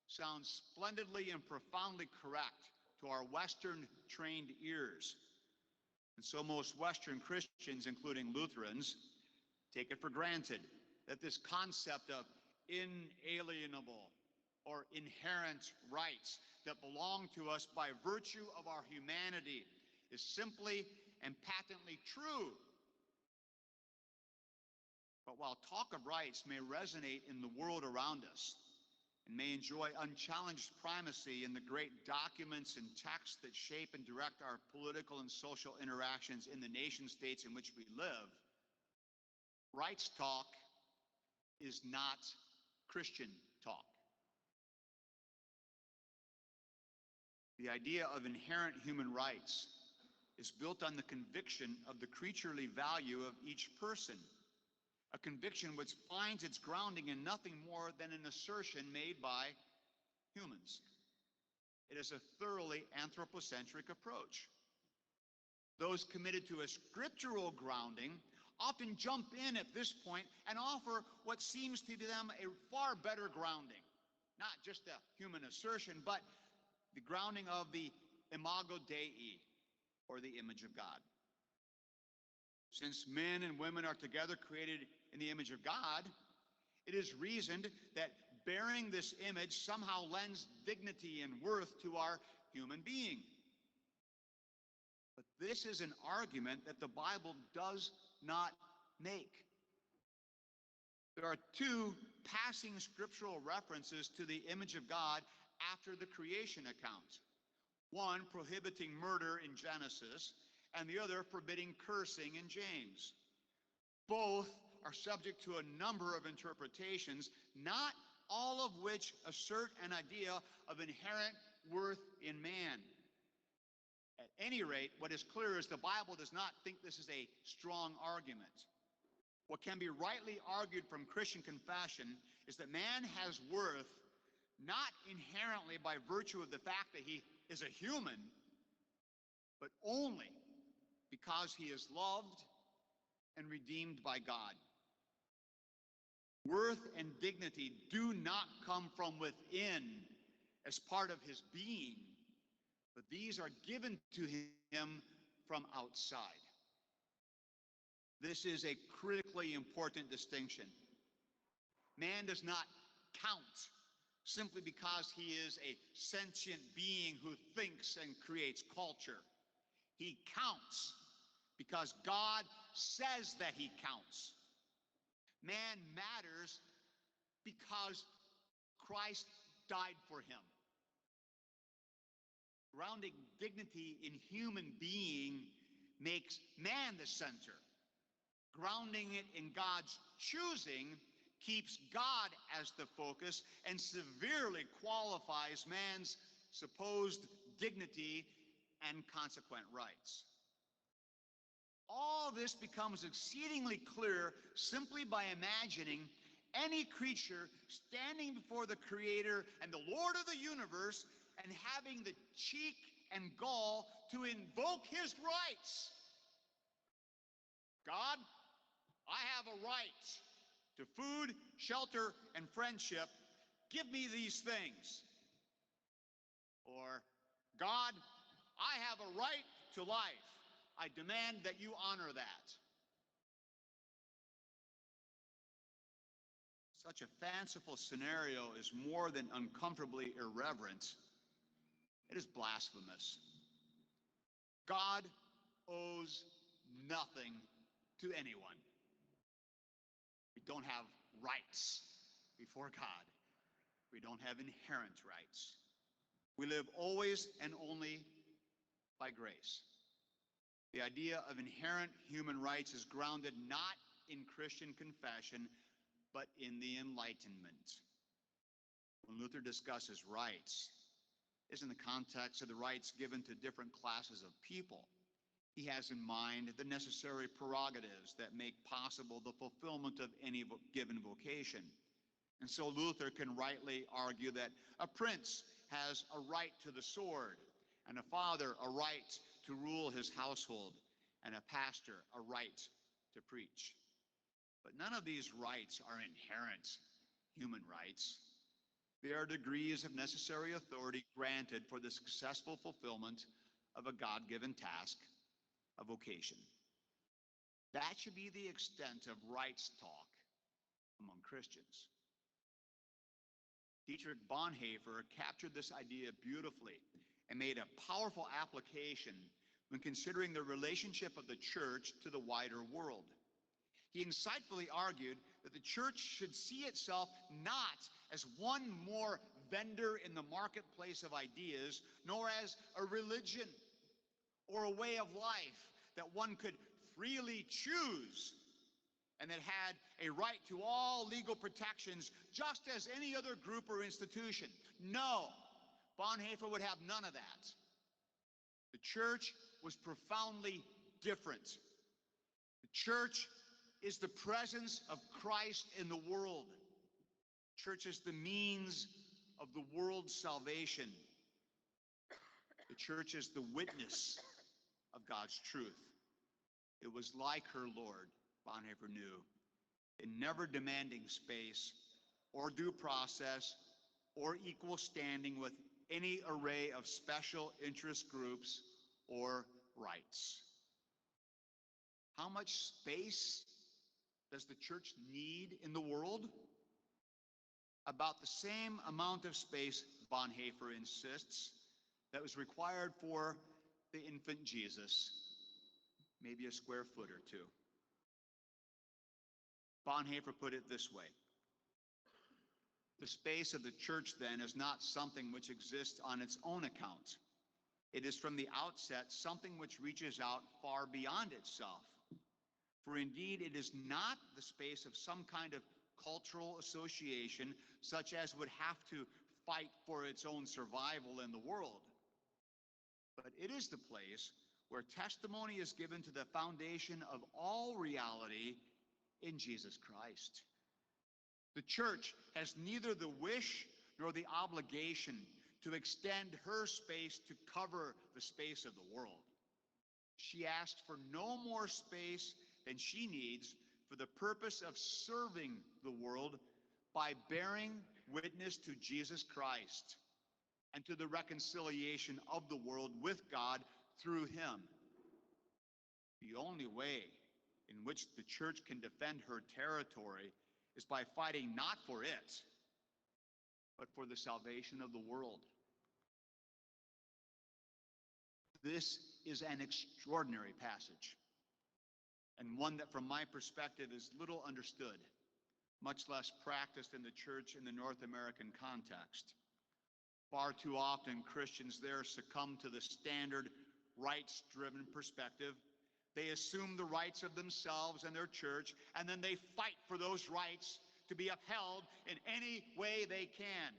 sounds splendidly and profoundly correct to our Western-trained ears. And so most Western Christians, including Lutherans, take it for granted that this concept of inalienable or inherent rights that belong to us by virtue of our humanity is simply and patently true. But while talk of rights may resonate in the world around us and may enjoy unchallenged primacy in the great documents and texts that shape and direct our political and social interactions in the nation states in which we live, rights talk is not Christian talk. The idea of inherent human rights is built on the conviction of the creaturely value of each person, a conviction which finds its grounding in nothing more than an assertion made by humans. It is a thoroughly anthropocentric approach. Those committed to a scriptural grounding often jump in at this point and offer what seems to them a far better grounding. Not just a human assertion, but the grounding of the imago Dei, or the image of God. Since men and women are together created in the image of God, it is reasoned that bearing this image somehow lends dignity and worth to our human being. But this is an argument that the Bible does not make. There are two passing scriptural references to the image of God after the creation account. One prohibiting murder in Genesis, and the other forbidding cursing in James. Both are subject to a number of interpretations, not all of which assert an idea of inherent worth in man. At any rate, what is clear is the Bible does not think this is a strong argument. What can be rightly argued from Christian confession is that man has worth not inherently by virtue of the fact that he is a human, but only because he is loved and redeemed by God. Worth and dignity do not come from within as part of his being, but these are given to him from outside. This is a critically important distinction. Man does not count simply because he is a sentient being who thinks and creates culture. He counts because God says that he counts. Man matters because Christ died for him. Grounding dignity in human being makes man the center. Grounding it in God's choosing keeps God as the focus and severely qualifies man's supposed dignity and consequent rights. All this becomes exceedingly clear simply by imagining any creature standing before the Creator and the Lord of the universe and having the cheek and gall to invoke his rights. God, I have a right to food, shelter, and friendship. Give me these things. Or, God, I have a right to life. I demand that you honor that. Such a fanciful scenario is more than uncomfortably irreverent. It is blasphemous. God owes nothing to anyone. We don't have rights before God. We don't have inherent rights. We live always and only by grace. The idea of inherent human rights is grounded not in Christian confession, but in the Enlightenment. When Luther discusses rights, it's in the context of the rights given to different classes of people. He has in mind the necessary prerogatives that make possible the fulfillment of any given vocation. And so Luther can rightly argue that a prince has a right to the sword, and a father a right to rule his household, and a pastor a right to preach. But none of these rights are inherent human rights. They are degrees of necessary authority granted for the successful fulfillment of a God-given task, a vocation. That should be the extent of rights talk among Christians. Dietrich Bonhoeffer captured this idea beautifully and made a powerful application when considering the relationship of the church to the wider world. He insightfully argued that the church should see itself not as one more vendor in the marketplace of ideas, nor as a religion or a way of life that one could freely choose and that had a right to all legal protections just as any other group or institution. No, Bonhoeffer would have none of that. The church was profoundly different. The church is the presence of Christ in the world. Church is the means of the world's salvation. The church is the witness of God's truth. It was like her Lord, Bonhoeffer knew, in never demanding space or due process or equal standing with any array of special interest groups or rights. How much space does the church need in the world? About the same amount of space, Bonhoeffer insists, that was required for the infant Jesus, maybe a square foot or two. Bonhoeffer put it this way: the space of the church, then, is not something which exists on its own account. It is from the outset something which reaches out far beyond itself. For indeed, it is not the space of some kind of cultural association, such as would have to fight for its own survival in the world. But it is the place where testimony is given to the foundation of all reality in Jesus Christ. The church has neither the wish nor the obligation to extend her space to cover the space of the world. She asks for no more space than she needs for the purpose of serving the world by bearing witness to Jesus Christ and to the reconciliation of the world with God through him. The only way in which the church can defend her territory is by fighting not for it, but for the salvation of the world. This is an extraordinary passage, and one that from my perspective is little understood, much less practiced in the church in the North American context. Far too often, Christians there succumb to the standard rights-driven perspective. They assume the rights of themselves and their church, and then they fight for those rights to be upheld in any way they can,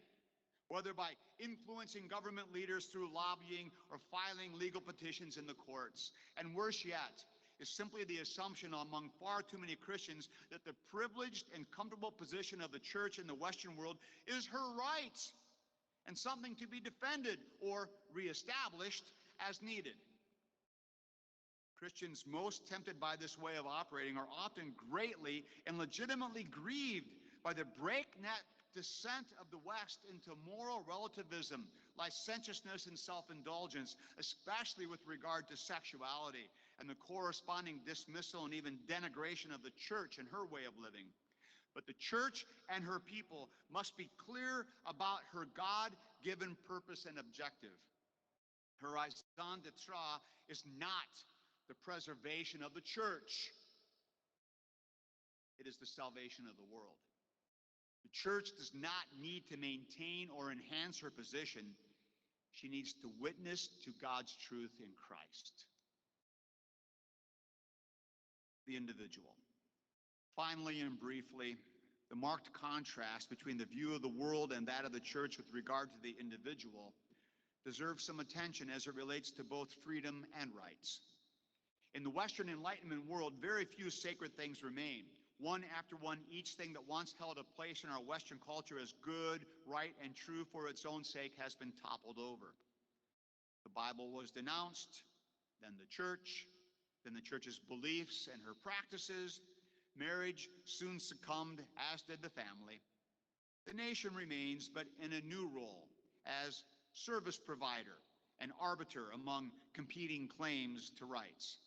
whether by influencing government leaders through lobbying or filing legal petitions in the courts. And worse yet, is simply the assumption among far too many Christians that the privileged and comfortable position of the church in the Western world is her right and something to be defended or reestablished as needed. Christians most tempted by this way of operating are often greatly and legitimately grieved by the breakneck descent of the West into moral relativism, licentiousness, and self-indulgence, especially with regard to sexuality, and the corresponding dismissal and even denigration of the church and her way of living. But the church and her people must be clear about her God-given purpose and objective. Her raison d'etre is not the preservation of the church. It is the salvation of the world. The church does not need to maintain or enhance her position. She needs to witness to God's truth in Christ. the individual. Finally and briefly, the marked contrast between the view of the world and that of the church with regard to the individual deserves some attention as it relates to both freedom and rights. In the Western Enlightenment world, very few sacred things remain. One after one, each thing that once held a place in our Western culture as good, right, and true for its own sake has been toppled over. The Bible was denounced, then the church's beliefs and her practices. Marriage soon succumbed, as did the family. The nation remains, but in a new role as service provider and arbiter among competing claims to rights.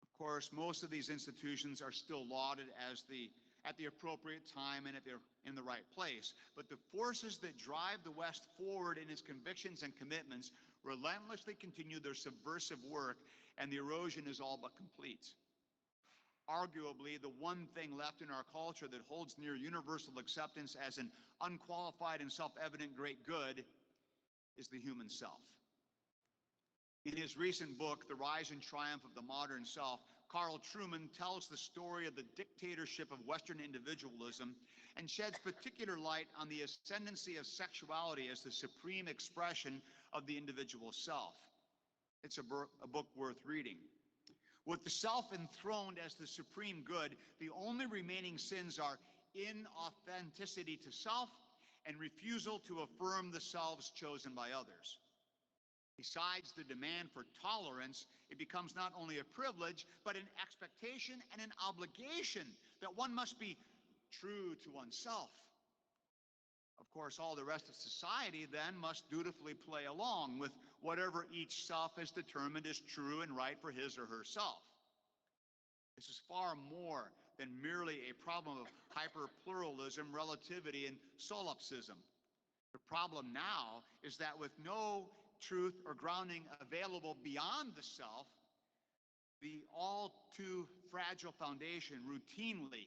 Of course, most of these institutions are still lauded as at the appropriate time and in the right place, but the forces that drive the West forward in its convictions and commitments relentlessly continue their subversive work, and the erosion is all but complete. Arguably, the one thing left in our culture that holds near universal acceptance as an unqualified and self-evident great good is the human self. In his recent book, The Rise and Triumph of the Modern Self, Carl Trueman tells the story of the dictatorship of Western individualism and sheds particular light on the ascendancy of sexuality as the supreme expression of the individual self. It's a book worth reading. With the self enthroned as the supreme good, the only remaining sins are inauthenticity to self and refusal to affirm the selves chosen by others. Besides the demand for tolerance, it becomes not only a privilege, but an expectation and an obligation that one must be true to oneself. Of course, all the rest of society then must dutifully play along with whatever each self has determined is true and right for his or herself. This is far more than merely a problem of hyperpluralism, relativity, and solipsism. The problem now is that with no truth or grounding available beyond the self, the all too fragile foundation routinely,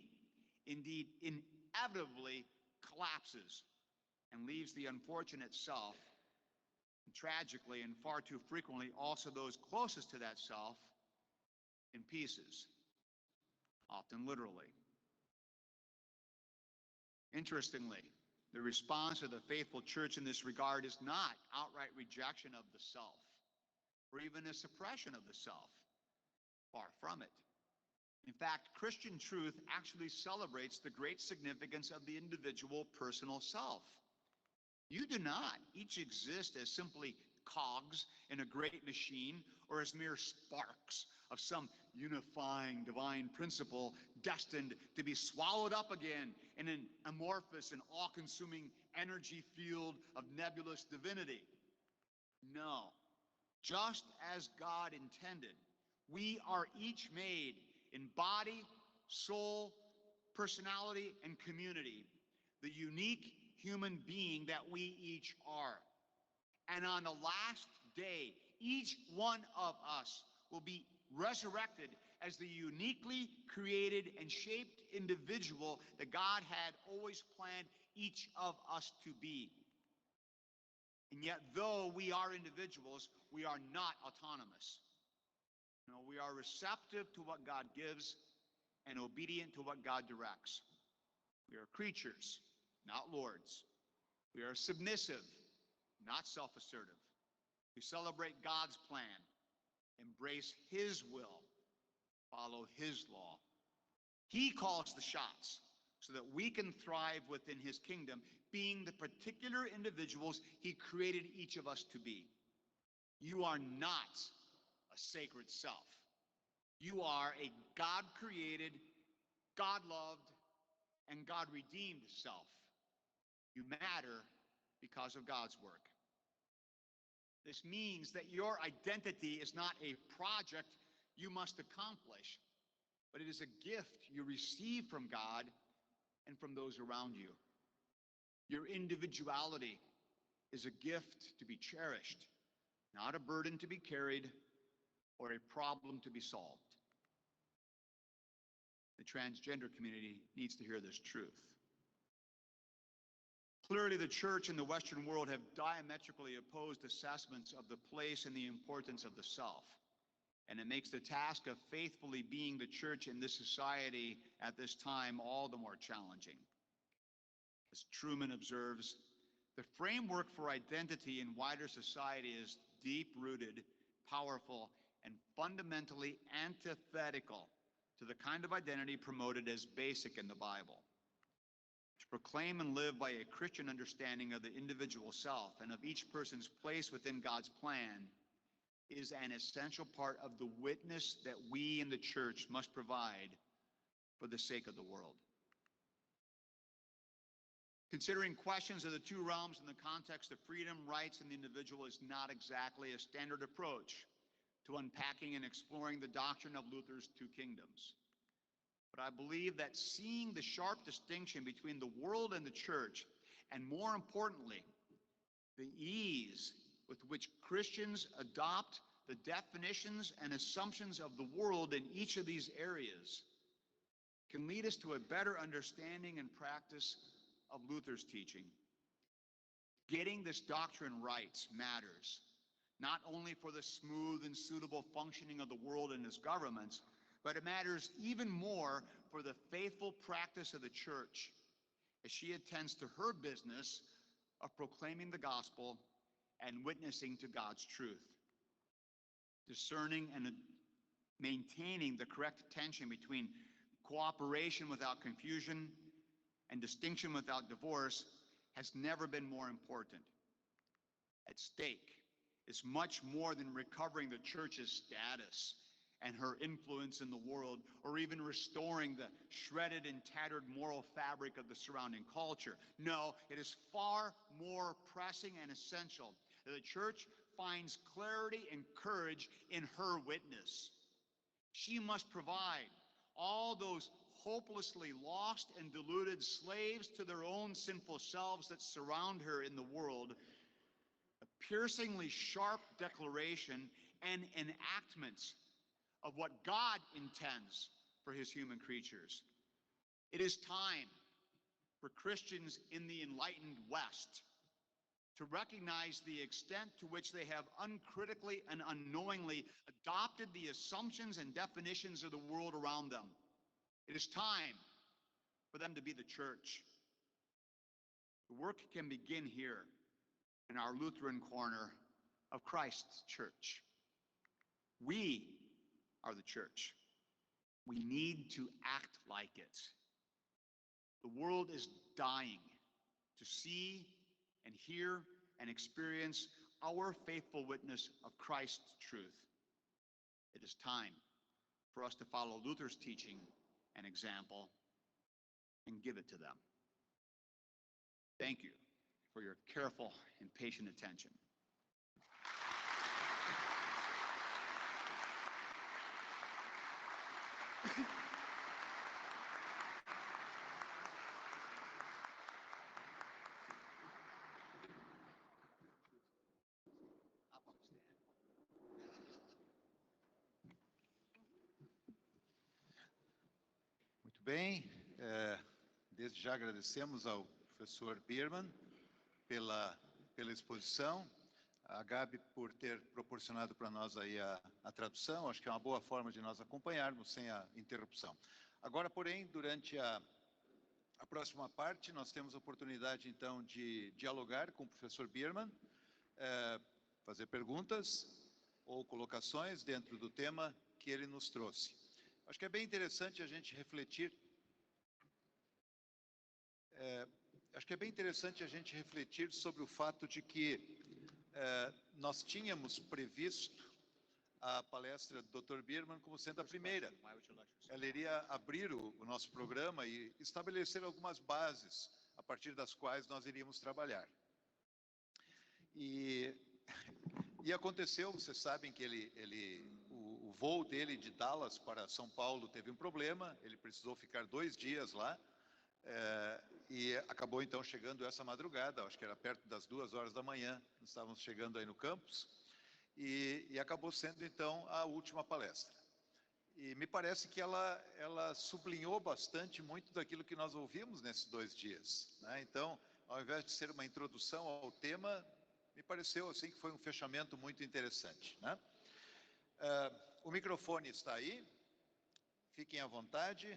indeed inevitably, collapses and leaves the unfortunate self, and tragically and far too frequently also those closest to that self, in pieces, often literally. Interestingly, the response of the faithful church in this regard is not outright rejection of the self, or even a suppression of the self. Far from it. In fact, Christian truth actually celebrates the great significance of the individual personal self. You do not each exist as simply cogs in a great machine or as mere sparks of some unifying divine principle destined to be swallowed up again in an amorphous and all-consuming energy field of nebulous divinity. No, just as God intended, we are each made in body, soul, personality, and community, the unique human being that we each are. And on the last day, each one of us will be resurrected as the uniquely created and shaped individual that God had always planned each of us to be. And yet, though we are individuals, we are not autonomous. No, we are receptive to what God gives and obedient to what God directs. We are creatures, not lords. We are submissive, not self-assertive. We celebrate God's plan, embrace His will, follow His law. He calls the shots so that we can thrive within His kingdom, being the particular individuals He created each of us to be. You are not a sacred self. You are a God-created, God-loved, and God-redeemed self. You matter because of God's work. This means that your identity is not a project you must accomplish, but it is a gift you receive from God and from those around you. Your individuality is a gift to be cherished, not a burden to be carried or a problem to be solved. The transgender community needs to hear this truth. Clearly, the church and the Western world have diametrically opposed assessments of the place and the importance of the self. And it makes the task of faithfully being the church in this society at this time all the more challenging. As Truman observes, the framework for identity in wider society is deep-rooted, powerful, and fundamentally antithetical to the kind of identity promoted as basic in the Bible. To proclaim and live by a Christian understanding of the individual self and of each person's place within God's plan is an essential part of the witness that we in the church must provide for the sake of the world. Considering questions of the two realms in the context of freedom, rights, and the individual is not exactly a standard approach to unpacking and exploring the doctrine of Luther's two kingdoms. But I believe that seeing the sharp distinction between the world and the church, and more importantly, the ease with which Christians adopt the definitions and assumptions of the world in each of these areas, can lead us to a better understanding and practice of Luther's teaching. Getting this doctrine right matters, not only for the smooth and suitable functioning of the world and its governments, but it matters even more for the faithful practice of the church as she attends to her business of proclaiming the gospel and witnessing to God's truth. Discerning and maintaining the correct tension between cooperation without confusion and distinction without divorce has never been more important. At stake is much more than recovering the church's status and her influence in the world, or even restoring the shredded and tattered moral fabric of the surrounding culture. No, it is far more pressing and essential that the church finds clarity and courage in her witness. She must provide all those hopelessly lost and deluded slaves to their own sinful selves that surround her in the world a piercingly sharp declaration and enactments of what God intends for his human creatures. It is time for Christians in the enlightened West to recognize the extent to which they have uncritically and unknowingly adopted the assumptions and definitions of the world around them. It is time for them to be the church. The work can begin here in our Lutheran corner of Christ's church. We are the church. We need to act like it. The world is dying to see and hear and experience our faithful witness of Christ's truth. It is time for us to follow Luther's teaching and example and give it to them. Thank you for your careful and patient attention. Muito bem, desde já agradecemos ao professor Biermann pela exposição, a Gabi por ter proporcionado para nós aí a tradução. Acho que é uma boa forma de nós acompanharmos sem a interrupção. Agora, porém, durante a próxima parte, nós temos a oportunidade, então, de dialogar com o professor Biermann, fazer perguntas ou colocações dentro do tema que ele nos trouxe. Acho que é bem interessante a gente refletir. Sobre o fato de que nós tínhamos previsto a palestra do Dr. Biermann como sendo a primeira. Ela iria abrir o nosso programa e estabelecer algumas bases a partir das quais nós iríamos trabalhar. E aconteceu, vocês sabem que o voo dele de Dallas para São Paulo teve um problema, ele precisou ficar 2 dias lá, e acabou então chegando essa madrugada, acho que era perto das 2 horas da manhã, nós estávamos chegando aí no campus, e acabou sendo então a última palestra. E me parece que ela sublinhou bastante muito daquilo que nós ouvimos nesses 2 dias, né? Então, ao invés de ser uma introdução ao tema, me pareceu assim que foi um fechamento muito interessante, né? O microfone está aí, fiquem à vontade.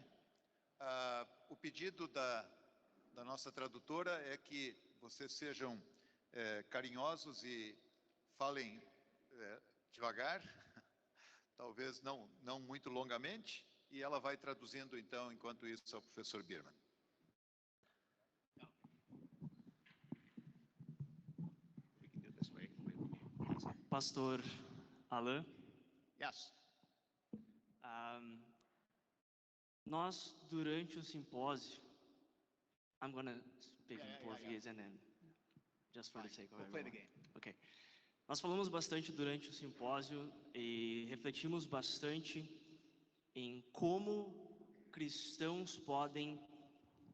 O pedido da nossa tradutora é que vocês sejam carinhosos e falem devagar, talvez não muito longamente, e ela vai traduzindo então, enquanto isso, ao professor Biermann. Pastor Alain, Yes. nós, durante o simpósio, I'm going to speak Yeah, in yeah, Portuguese and then, just for the Fine. sake of We'll play the everyone. game. Ok. Nós falamos bastante durante o simpósio e refletimos bastante em como cristãos podem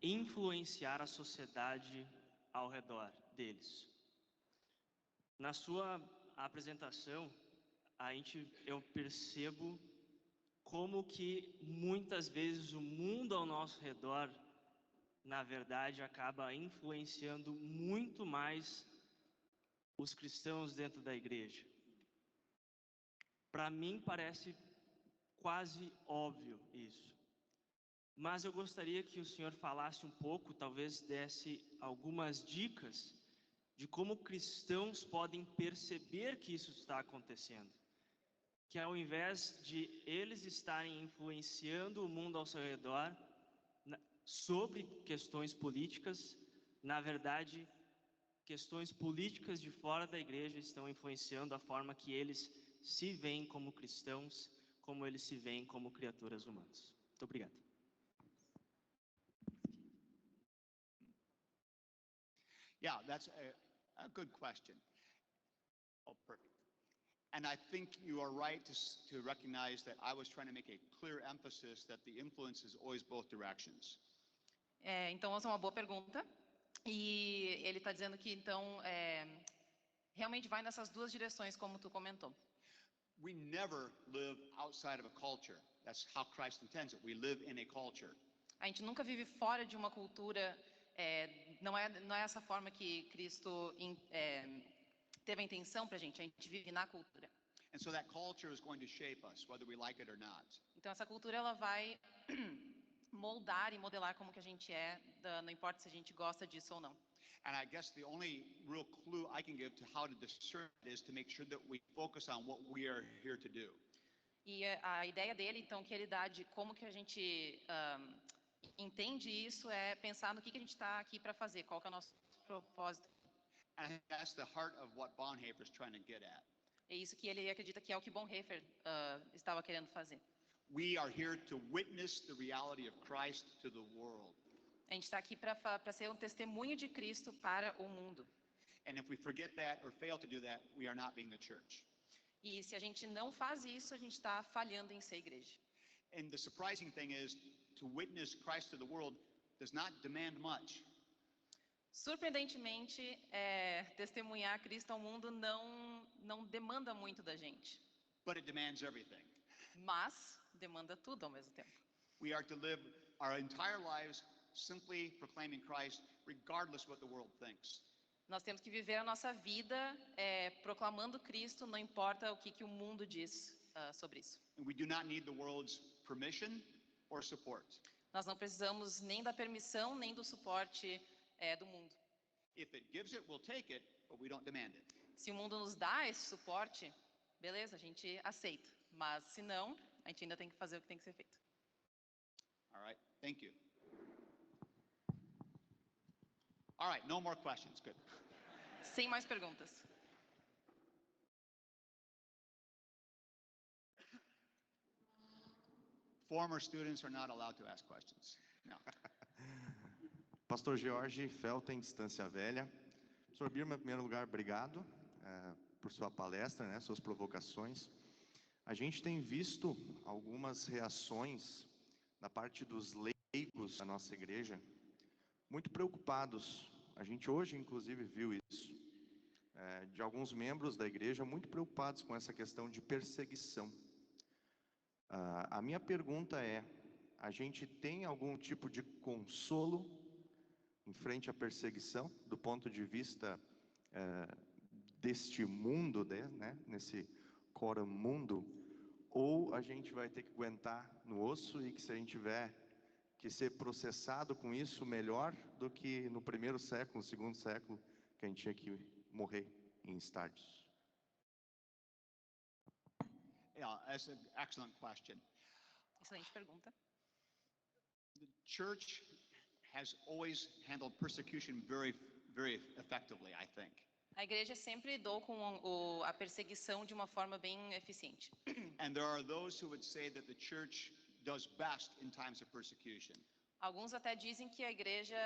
influenciar a sociedade ao redor deles. Na sua apresentação, eu percebo como que muitas vezes o mundo ao nosso redor, na verdade, acaba influenciando muito mais os cristãos dentro da igreja. Para mim parece quase óbvio isso. Mas eu gostaria que o senhor falasse um pouco, talvez desse algumas dicas de como cristãos podem perceber que isso está acontecendo. Que ao invés de eles estarem influenciando o mundo ao seu redor sobre questões políticas, na verdade, questões políticas de fora da igreja estão influenciando a forma que eles se veem como cristãos, como eles se veem como criaturas humanas. Muito obrigado. Yeah, that's a good question. Oh, perfect. And I think you are right to recognize that I was trying to make a clear emphasis that the influence is always both directions. Então, essa é uma boa pergunta. E ele está dizendo que, então, realmente vai nessas duas direções, como tu comentou. We never live outside of a culture. That's how Christ intends it. We live in a culture. A gente nunca vive fora de uma cultura. Não é essa forma que Cristo teve a intenção para a gente vive na cultura. And so that culture is going to shape us, whether we like it or not. Então essa cultura ela vai moldar e modelar como que a gente não importa se a gente gosta disso ou não. And I guess the only real clue I can give to how to discern it is to make sure that we focus on what we are here to do. E a ideia dele, então, que ele dá de como que a gente entende isso é pensar no que a gente está aqui para fazer, qual que é o nosso propósito. And I think that's the heart of what Bonhoeffer is trying to get at. É isso que ele acredita que é o que Bonhoeffer estava querendo fazer. We are here to witness the reality of Christ to the world. A gente está aqui para ser um testemunho de Cristo para o mundo. And if we forget that or fail to do that, we are not being the church. E se a gente não faz isso, a gente está falhando em ser igreja. And the surprising thing is, to witness Christ to the world does not demand much. Surpreendentemente, testemunhar Cristo ao mundo não demanda muito da gente. But it demands everything. Mas demanda tudo ao mesmo tempo. We are to live our entire lives simply proclaiming Christ, regardless what the world thinks. Nós temos que viver a nossa vida proclamando Cristo, não importa o que o mundo diz sobre isso. And we do not need the world's permission or support. Nós não precisamos nem da permissão, nem do suporte do mundo. If it gives it, we'll take it, but we don't demand it. Se o mundo nos dá esse suporte, beleza, a gente aceita. Mas se não, a gente ainda tem que fazer o que tem que ser feito. All right, thank you. All right, no more questions. Good. Sem mais perguntas. Former students are not allowed to ask questions. No. Pastor George Felten, Distância Velha. Professor Biermann, em primeiro lugar, obrigado por sua palestra, né, suas provocações. A gente tem visto algumas reações da parte dos leigos da nossa igreja, muito preocupados. A gente hoje, inclusive, viu isso, de alguns membros da igreja muito preocupados com essa questão de perseguição. A minha pergunta é, a gente tem algum tipo de consolo em frente à perseguição, do ponto de vista deste mundo, né, nesse mundo, ou a gente vai ter que aguentar no osso e que se a gente tiver que ser processado com isso, melhor do que no primeiro século, no segundo século, que a gente tinha que morrer em estádios? Yeah, that's an excellent question. Excelente pergunta. The church has always handled persecution very, very effectively, I think. A igreja sempre lidou com a perseguição de uma forma bem eficiente. And there are those who would say that the church does best in times of persecution. Alguns até dizem que a igreja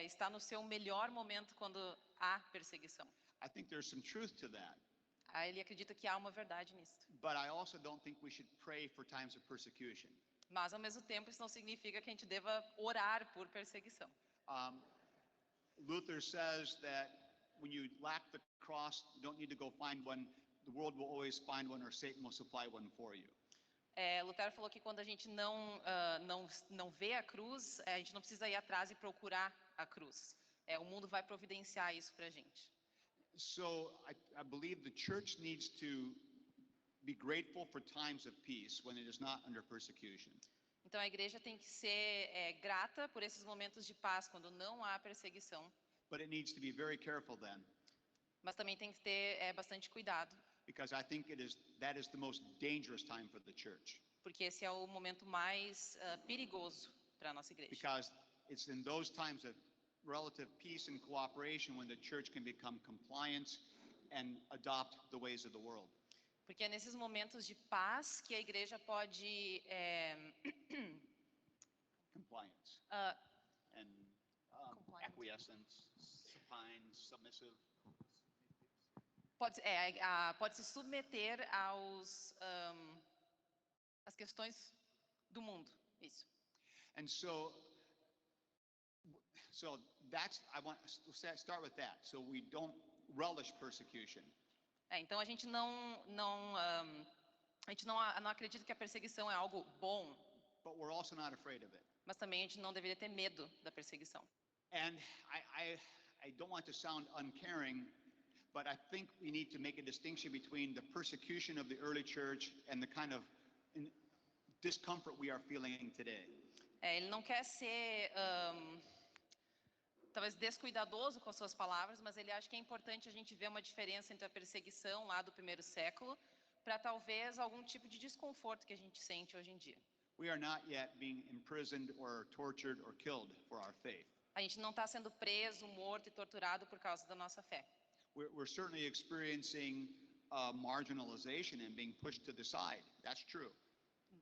está no seu melhor momento quando há perseguição. I think there's some truth to that. Ele acredita que há uma verdade nisso. But I also don't think we should pray for times of persecution. Mas, ao mesmo tempo, isso não significa que a gente deva orar por perseguição. Luther says that when you lack the cross, you don't need to go find one. The world will always find one, or Satan will supply one for you. Lutero falou que quando a gente não vê a cruz, a gente não precisa ir atrás e procurar a cruz. O mundo vai providenciar isso para a gente. So I believe the church needs to be grateful for times of peace when it is not under persecution. Então a igreja tem que ser grata por esses momentos de paz quando não há perseguição. But it needs to be very careful then, Mas também tem que ter bastante cuidado, because I think that is the most dangerous time for the church. porque esse é o momento mais perigoso para a nossa igreja. Because it's in those times of relative peace and cooperation when the church can become compliant and adopt the ways of the world. Porque é nesses momentos de paz que a igreja pode Compliance and acquiescence, supine, submissive. pode se submeter às questões do mundo. Isso. And so that's, I want to start with that. So we don't relish persecution. Então a gente não acredita que a perseguição é algo bom, But we're also not afraid of it. mas também a gente não deveria ter medo da perseguição. And I don't want to sound uncaring, but I think we need to make a distinction between the persecution of the early church and the kind of discomfort we are feeling today. Ele não quer ser talvez descuidadoso com as suas palavras, mas ele acha que é importante a gente ver uma diferença entre a perseguição lá do primeiro século para talvez algum tipo de desconforto que a gente sente hoje em dia. We are not yet being imprisoned or tortured or killed for our faith. A gente não está sendo preso, morto e torturado por causa da nossa fé. We're certainly experiencing marginalization and being pushed to the side. That's true.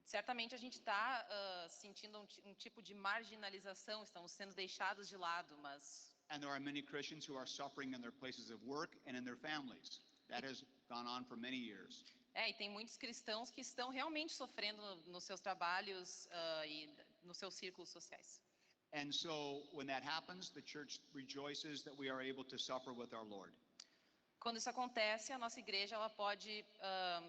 Certamente a gente está sentindo um tipo de marginalização, estamos sendo deixados de lado, mas And there are many Christians who are suffering in their places of work and in their families. That has gone on for many years. E tem muitos cristãos que estão realmente sofrendo nos seus trabalhos e nos seus círculos sociais. And so when that happens, the church rejoices that we are able to suffer with our Lord. Quando isso acontece, a nossa igreja ela pode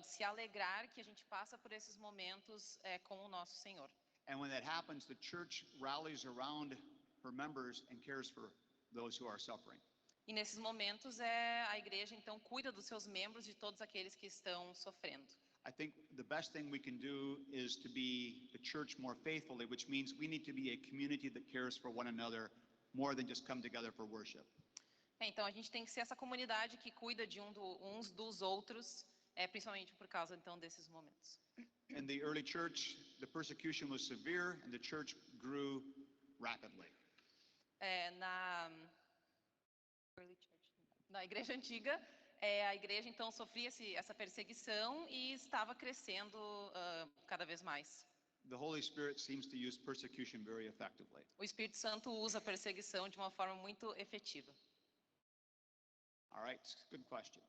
se alegrar que a gente passa por esses momentos com o nosso Senhor. And when that happens, the church rallies around her members and cares for those who are suffering. E nesses momentos a igreja então cuida dos seus membros, de todos aqueles que estão sofrendo. I think the best thing we can do is to be the church more faithfully, which means we need to be a community that cares for one another more than just come together for worship. Então a gente tem que ser essa comunidade que cuida de uns dos outros, principalmente por causa então desses momentos. In the early church, the persecution was severe and the church grew rapidly. Na igreja antiga, a igreja então sofria essa perseguição e estava crescendo cada vez mais. The Holy Spirit seems to use persecution very effectively. O Espírito Santo usa a perseguição de uma forma muito efetiva. All right, good question.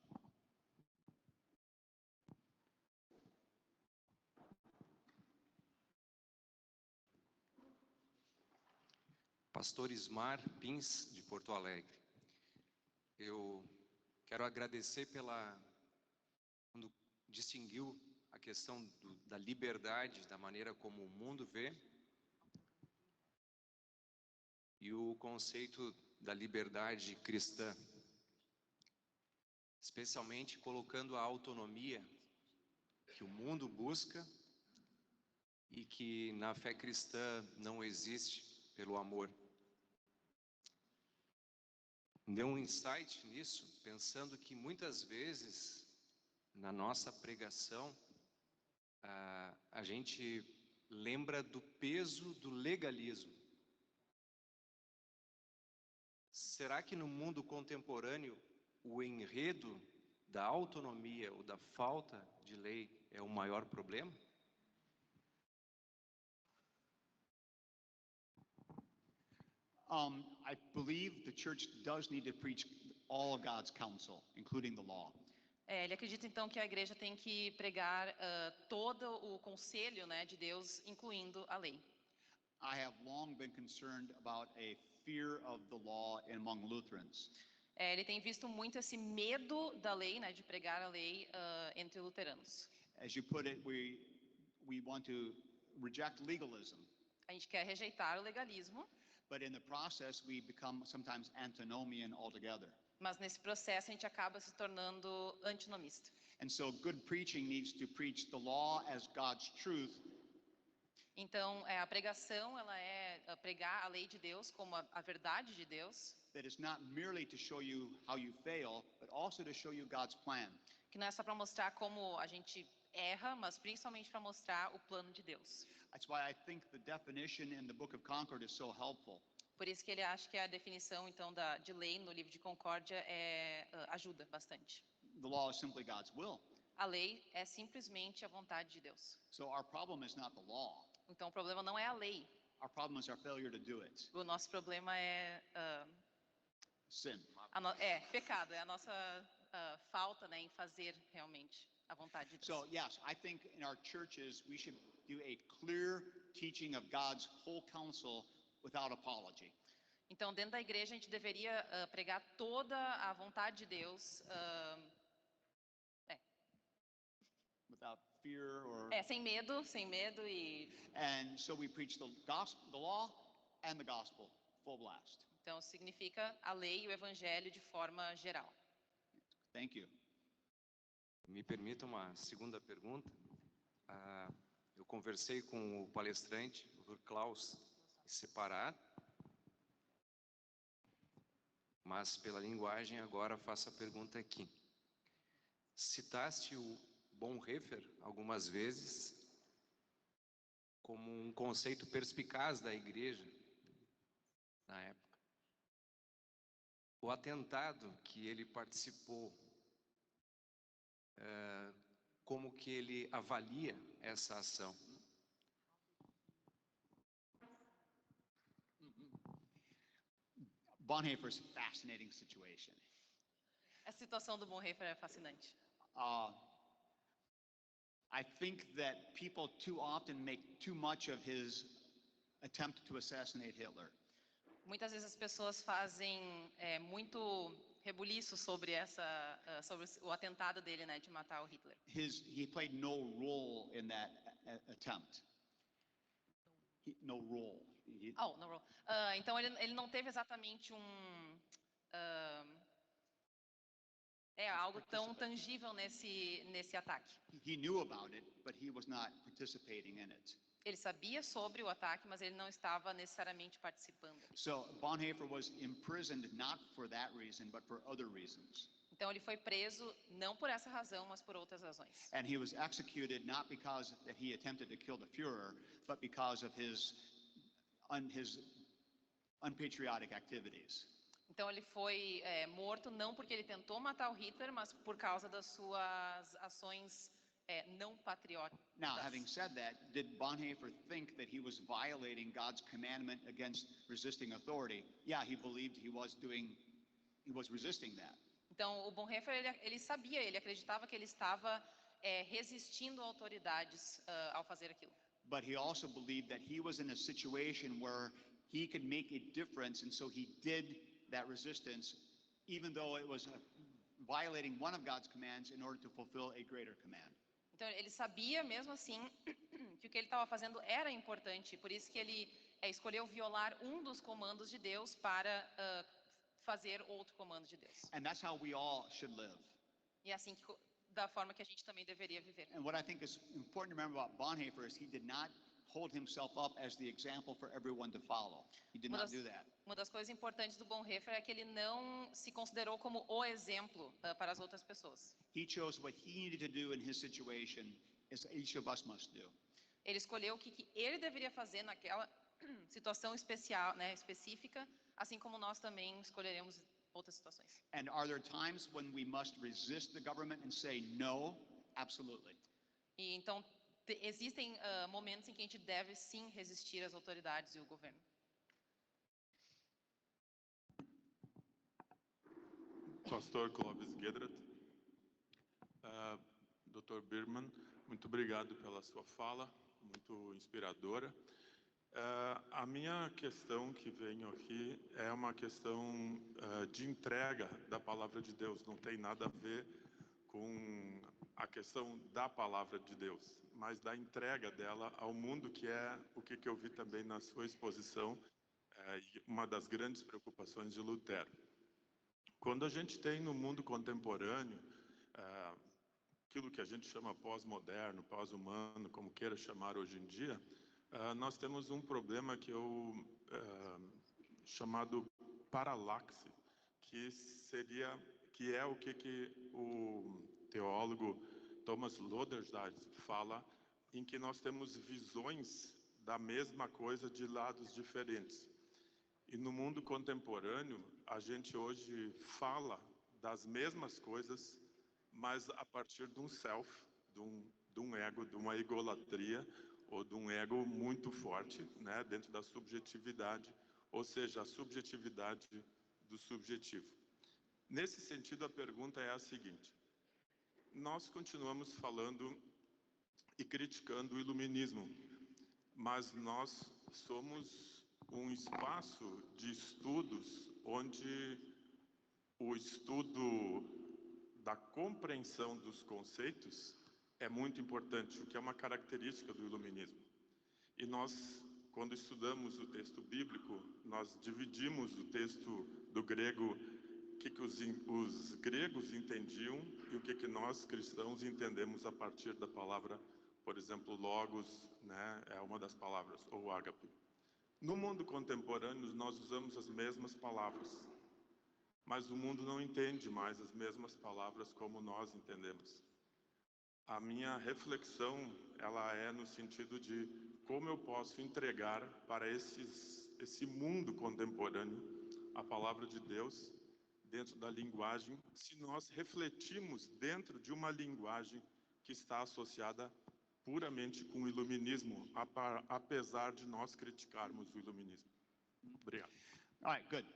Pastor Ismar Pins, de Porto Alegre. Eu quero agradecer quando distinguiu a questão da liberdade, da maneira como o mundo vê, e o conceito da liberdade cristã, especialmente colocando a autonomia, que que o mundo busca e que na fé cristã não existe pelo amor. Deu um insight nisso, pensando que muitas vezes na nossa pregação a gente lembra do peso do legalismo. Será que no mundo contemporâneo o enredo da autonomia ou da falta de lei é o maior problema? I believe the church does need to preach all of God's counsel, including the law. Ele acredita então que a igreja tem que pregar todo o conselho, né, de Deus, incluindo a lei. I have long been concerned about a fear of the law among Lutherans. Ele tem visto muito esse medo da lei, né, de pregar a lei entre luteranos. As you put it, we want to reject legalism, A gente quer rejeitar o legalismo, but in the process we become sometimes antinomian altogether. mas nesse processo a gente acaba se tornando antinomista. And so good preaching needs to preach the law as God's truth, Então, a pregação, ela é pregar a lei de Deus como a verdade de Deus, that is not merely to show you how you fail, but also to show you God's plan. que não é só para mostrar como a gente erra, mas principalmente para mostrar o plano de Deus. That's why I think the definition in the book of Concord is so helpful. Por isso que ele acha que a definição então de lei no livro de Concórdia ajuda bastante. The law is simply God's will. A lei é simplesmente a vontade de Deus. So our problem is not the law. Então o problema não é a lei. Our problem is our failure to do it. O nosso problema é Sin. pecado, é a nossa falta, né, em fazer realmente a vontade de Deus. So yes, I think in our churches we should do a clear teaching of God's whole counsel without apology. Então, dentro da igreja, a gente deveria pregar toda a vontade de Deus, Without fear or sem medo e and so we preach the gospel, the law and the gospel full blast. então significa a lei e o evangelho de forma geral. Thank you. Me permita uma segunda pergunta. Eu conversei com o palestrante, o Klaus, separado, mas pela linguagem agora faço a pergunta aqui. Citaste o Bonhoeffer algumas vezes como um conceito perspicaz da igreja na época. O atentado que ele participou, como que ele avalia essa ação? Bonhoeffer's a fascinating situation. A situação do Bonhoeffer é fascinante. I think that people too often make too much of his attempt to assassinate Hitler. Muitas vezes as pessoas fazem muito rebuliço sobre sobre o atentado dele, né, de matar o Hitler. He played no role in that attempt. No role. No role. Então ele não teve exatamente algo tão tangível nesse ataque. He knew about it, but he was not participating in it. Ele sabia sobre o ataque, mas ele não estava necessariamente participando. So Bonhoeffer was imprisoned not for that reason, but for other reasons. Então ele foi preso não por essa razão, mas por outras razões. And he was executed not because that he attempted to kill the Führer, but because of his unpatriotic activities. Então ele foi morto não porque ele tentou matar o Hitler, mas por causa das suas ações não patrióticas. Now, having said that, did Bonhoeffer think that he was violating God's commandment against resisting authority? Yeah, he believed he was resisting that. Então o Bonhoeffer ele acreditava que ele estava resistindo a autoridades ao fazer aquilo. But he also believed that he was in a situation where he could make a difference, and so he did that resistance, even though it was violating one of God's commands in order to fulfill a greater command. Então ele sabia mesmo assim que o que ele estava fazendo era importante, por isso que ele escolheu violar um dos comandos de Deus para fazer outro comando de Deus. And that's how we all should live. E é assim que da forma que a gente também deveria viver. And what I think is important to remember about Bonhoeffer is he did not hold himself up as the example for everyone to follow. He did not do that. Uma das coisas importantes do Bonhoeffer é que ele não se considerou como o exemplo para as outras pessoas. He chose what he needed to do in his situation, as each of us must do. Ele escolheu o que ele deveria fazer naquela situação especial, né, específica, assim como nós também escolheremos outras situações. And are there times when we must resist the government and say no? Absolutely. E então existem momentos em que a gente deve sim resistir às autoridades e ao governo. Pastor Clóvis Gedrat, Dr. Biermann, muito obrigado pela sua fala, muito inspiradora. A minha questão que venho aqui é uma questão de entrega da palavra de Deus, não tem nada a ver com a questão da palavra de Deus, mas da entrega dela ao mundo, que é o que eu vi também na sua exposição, uma das grandes preocupações de Lutero. Quando a gente tem no mundo contemporâneo, aquilo que a gente chama pós-moderno, pós-humano, como queira chamar hoje em dia, nós temos um problema chamado paralaxe, que é o que o teólogo Thomas Loderstadt fala, em que nós temos visões da mesma coisa de lados diferentes. E no mundo contemporâneo, a gente hoje fala das mesmas coisas, mas a partir de um self, de um ego, de uma egolatria, ou de um ego muito forte, né, dentro da subjetividade, ou seja, a subjetividade do subjetivo. Nesse sentido, a pergunta é a seguinte: nós continuamos falando e criticando o iluminismo, mas nós somos um espaço de estudos onde o estudo da compreensão dos conceitos é muito importante, o que é uma característica do iluminismo. E nós, quando estudamos o texto bíblico, nós dividimos o texto do grego, o que os gregos entendiam e o que nós cristãos entendemos a partir da palavra, por exemplo, logos, né, é uma das palavras, ou ágape. No mundo contemporâneo, nós usamos as mesmas palavras, mas o mundo não entende mais as mesmas palavras como nós entendemos. A minha reflexão, ela é no sentido de como eu posso entregar para esse mundo contemporâneo a palavra de Deus dentro da linguagem, se nós refletimos dentro de uma linguagem que está associada puramente com o iluminismo, apesar de nós criticarmos o iluminismo. Obrigado. All right, good.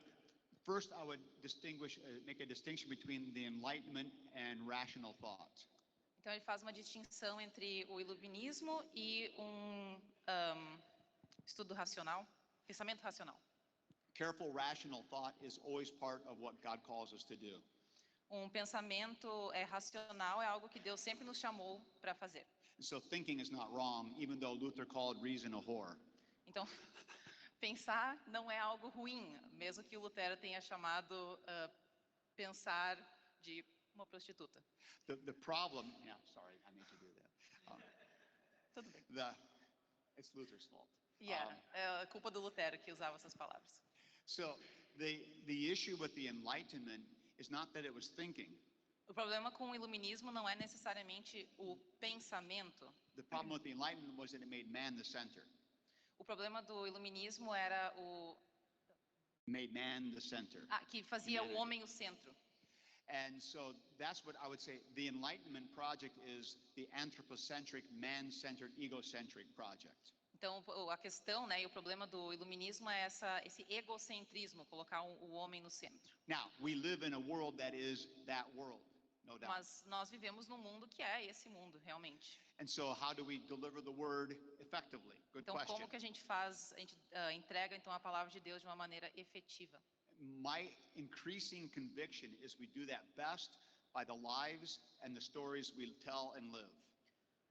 First, I would make a distinction between the Enlightenment and rational thought. Então ele faz uma distinção entre o iluminismo e estudo racional, pensamento racional. Careful rational thought is always part of what God calls us to do. Pensamento racional é algo que Deus sempre nos chamou para fazer. So thinking is not wrong, even though Luther called reason a whore. Então, pensar não é algo ruim, mesmo que o Lutero tenha chamado pensar de uma prostituta. The problem, yeah, sorry, I made you do that. Tudo bem. It's Luther's fault. É culpa do Lutero que usava essas palavras. So the issue with the Enlightenment is not that it was thinking. O problema com o iluminismo não é necessariamente o pensamento. The problem with the Enlightenment was that it made man the center. O problema do iluminismo era Made man the center. que fazia o homem o centro. And so that's what I would say. The Enlightenment project is the anthropocentric, man-centered, egocentric project. Então, a questão, né, e o problema do iluminismo é esse egocentrismo, colocar o homem no centro. Now, we live in a world that is that world, no doubt. Mas nós vivemos num mundo que é esse mundo, realmente. And so how do we deliver the word effectively? Good Então, question. como que a gente entrega então a palavra de Deus de uma maneira efetiva? My increasing conviction is we do that best by the lives and the stories we tell and live.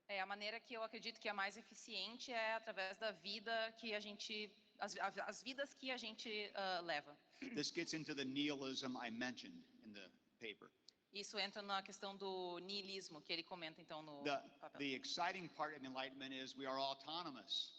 A maneira que eu acredito que é mais eficiente é através da vida que a gente, as vidas que a gente leva. This gets into the nihilism I mentioned in the paper. Isso entra na questão do niilismo que ele comenta então no papel. The exciting part of enlightenment is we are autonomous.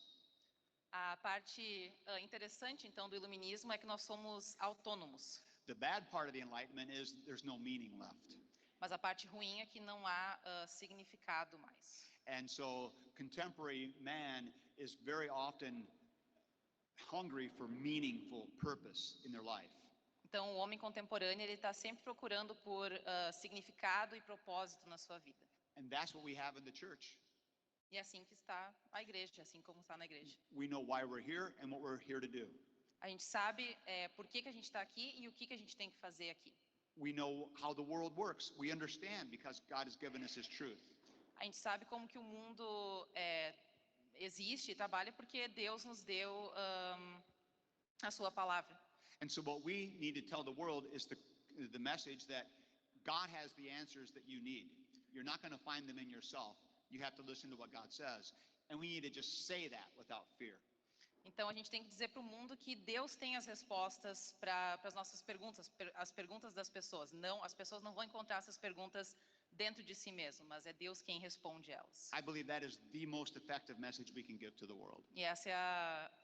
A parte interessante então do iluminismo é que nós somos autônomos. The bad part of the enlightenment is there's no meaning left. Mas a parte ruim é que não há significado mais. And so contemporary man is very often hungry for meaningful purpose in their life. Então o homem contemporâneo ele está sempre procurando por significado e propósito na sua vida. And that's what we have in the church. E é assim que está a igreja, assim como está na igreja. We know why we're here and what we're here to do. A gente sabe por que a gente está aqui e o que a gente tem que fazer aqui. We know how the world works. We understand because God has given us His truth. A gente sabe como que o mundo existe e trabalha porque Deus nos deu a sua palavra. And so what we need to tell the world is the message that God has the answers that you need. You're not going to find them in yourself. You have to listen to what God says. And we need to just say that without fear. Então a gente tem que dizer para o mundo que Deus tem as respostas para as nossas perguntas, as perguntas das pessoas. Não, as pessoas não vão encontrar essas perguntas dentro de si mesmo, mas é Deus quem responde elas. I believe that is the most effective message we can give to the world. E essa é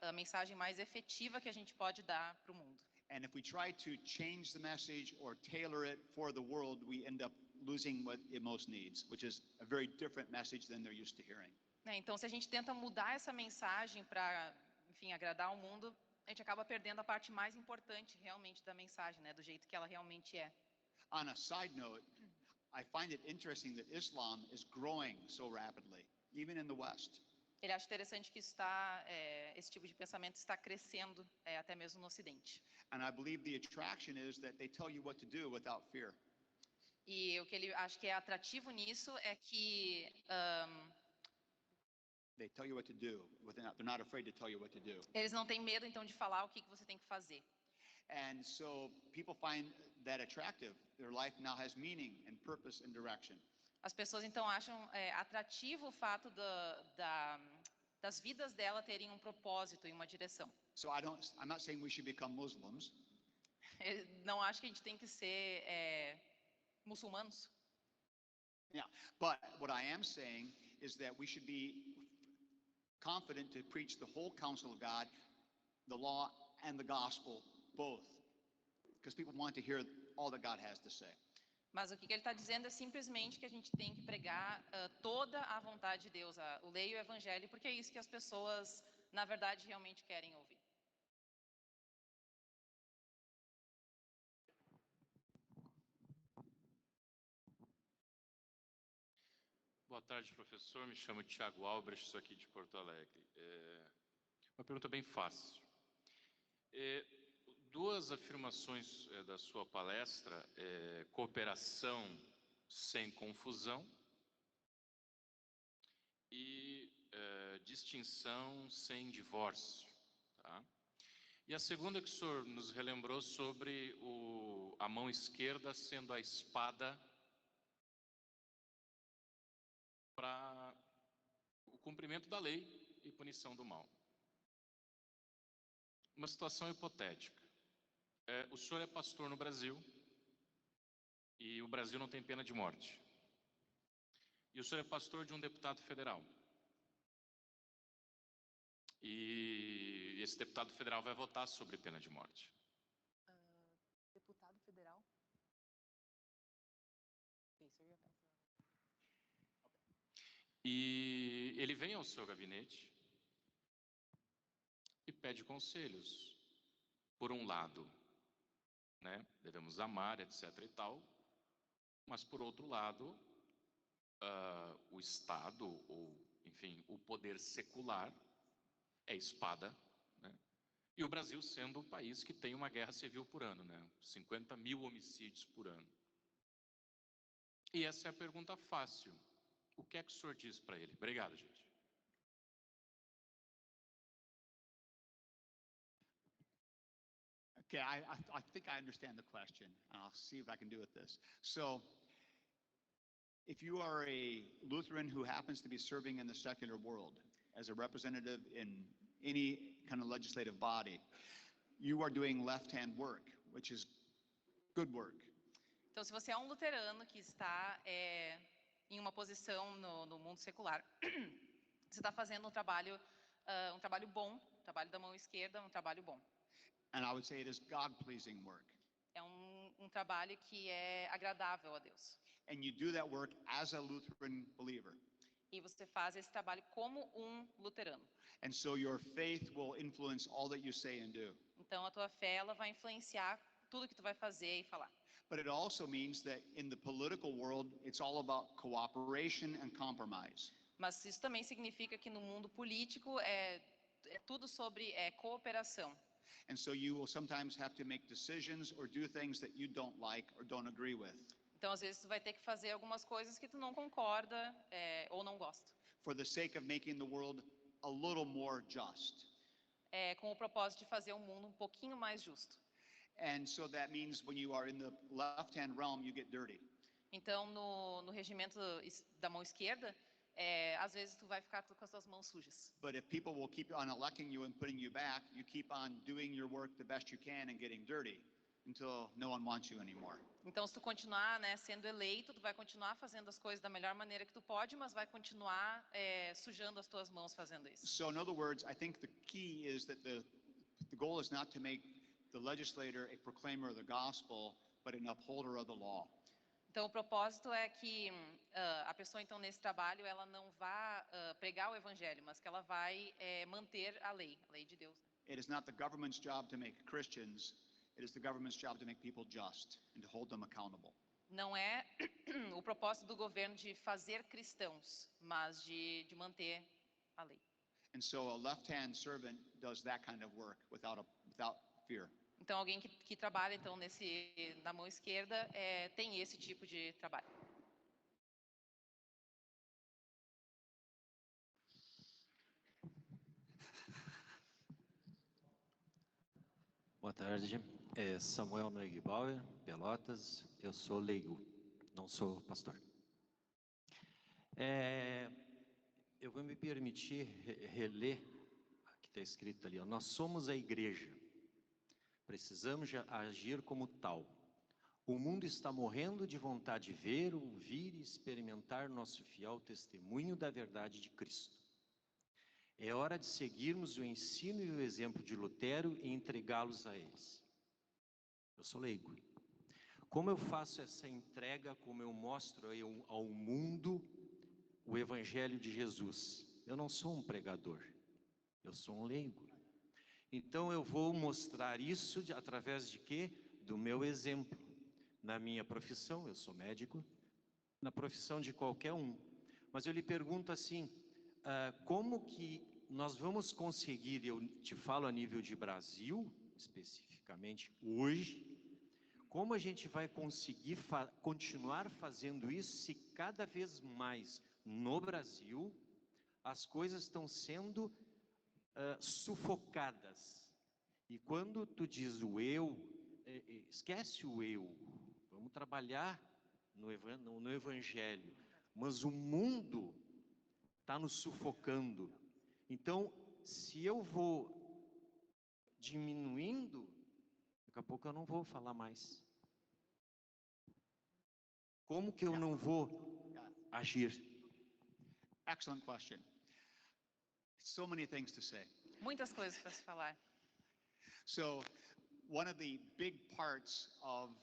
a mensagem mais efetiva que a gente pode dar para o mundo. And if we try to change the message or tailor it for the world, we end up losing what it most needs, which is a very different message than they're used to hearing. Então, se a gente tenta mudar essa mensagem para, enfim, agradar o mundo, a gente acaba perdendo a parte mais importante realmente da mensagem, né, do jeito que ela realmente é. On a side note, I find it interesting that Islam is growing so rapidly, even in the West. Ele acha interessante que esse tipo de pensamento está crescendo até mesmo no Ocidente. And I believe the attraction is that they tell you what to do without fear. E o que ele acha que é atrativo nisso é que They tell you what to do. They're not afraid to tell you what to do. eles não têm medo então de falar o que você tem que fazer. And so people find that attractive. Their life now has meaning and purpose and direction. As pessoas então acham atrativo o fato das vidas dela terem um propósito e uma direção. So I'm not saying we should become Muslims. Eu não acho que a gente tem que ser muçulmanos. Yeah, but what I am saying is that we should be confident to preach the whole counsel of God, the law and the gospel, both, because people want to hear all that God has to say. Mas o que ele está dizendo é simplesmente que a gente tem que pregar toda a vontade de Deus, o lei e o evangelho, porque é isso que as pessoas, na verdade, realmente querem ouvir. Boa tarde, professor. Me chamo Tiago Albrecht, sou aqui de Porto Alegre. Uma pergunta bem fácil. Duas afirmações da sua palestra, cooperação sem confusão e distinção sem divórcio. Tá? E a segunda que o senhor nos relembrou sobre a mão esquerda sendo a espada para o cumprimento da lei e punição do mal. Uma situação hipotética. O senhor é pastor no Brasil e o Brasil não tem pena de morte. E o senhor é pastor de um deputado federal. E esse deputado federal vai votar sobre pena de morte. Deputado federal? E ele vem ao seu gabinete e pede conselhos. Por um lado, né, devemos amar, etc. e tal, mas por outro lado, o Estado, ou enfim, o poder secular é espada, né? E o Brasil sendo um país que tem uma guerra civil por ano, né? 50 mil homicídios por ano. E essa é a pergunta fácil. O que é que o senhor diz para ele? Obrigado, gente. Okay, I think I understand the question, and I'll see if I can do it this. So, if you are a Lutheran who happens to be serving in the secular world as a representative in any kind of legislative body, you are doing left-hand work, which is good work. Então, se você é um luterano que está em uma posição no mundo secular, você está fazendo um trabalho bom, trabalho da mão esquerda, um trabalho bom. And I would say it is God-pleasing work. É um trabalho que é agradável a Deus. And you do that work as a Lutheran believer. E você faz esse trabalho como um luterano. And so your faith will influence all that you say and do. Então, a tua fé ela vai influenciar tudo que tu vai fazer e falar. But it also means that in the political world, it's all about cooperation and compromise. Mas isso também significa que no mundo político é tudo sobre cooperação. And so you will sometimes have to make decisions or do things that you don't like or don't agree with. Então, às vezes, tu vai ter que fazer algumas coisas que tu não concorda ou não gosta. For the sake of making the world a little more just. Com o propósito de fazer o mundo um pouquinho mais justo. And so that means when you are in the left-hand realm, you get dirty. Então, no regimento da mão esquerda, às vezes tu vai ficar com as tuas mãos sujas. But if people will keep on electing you and putting you back, you keep on doing your work the best you can and getting dirty until no one wants you anymore. Então, se tu continuar, sendo eleito, tu vai continuar fazendo as coisas da melhor maneira que tu pode, mas vai continuar sujando as tuas mãos fazendo isso. So in other words, I think the key is that the goal is not to make the legislator a proclaimer of the gospel, but an upholder of the law. Então, o propósito é que a pessoa, então, nesse trabalho, ela não vá pregar o evangelho, mas que ela vai manter a lei de Deus. It is not the government's job to make Christians. It is the government's job to make people just and to hold them accountable. Não é o propósito do governo de fazer cristãos, mas de manter a lei. And so a left-hand servant does that kind of work without fear. Então, alguém que trabalha então na mão esquerda tem esse tipo de trabalho. Boa tarde, Samuel Neugebauer, Pelotas. Eu sou leigo, não sou pastor. Eu vou me permitir reler o que está escrito ali. Nós somos a igreja, precisamos agir como tal. O mundo está morrendo de vontade de ver, ouvir e experimentar nosso fiel testemunho da verdade de Cristo. É hora de seguirmos o ensino e o exemplo de Lutero e entregá-los a eles. Eu sou leigo. Como eu faço essa entrega, como eu mostro ao mundo o Evangelho de Jesus? Eu não sou um pregador, eu sou um leigo. Então eu vou mostrar isso através de quê? Do meu exemplo. Na minha profissão, eu sou médico, na profissão de qualquer um. Mas eu lhe pergunto assim, como que nós vamos conseguir, eu te falo a nível de Brasil, especificamente hoje, como a gente vai conseguir continuar fazendo isso se cada vez mais no Brasil as coisas estão sendo sufocadas? E quando tu diz o eu, esquece o eu, vamos trabalhar no Evangelho, mas o mundo está nos sufocando. Então, se eu vou diminuindo, daqui a pouco eu não vou falar mais. Como que eu não vou agir? Excellent question. So many things to say. Muitas coisas para se falar. So one of the big parts of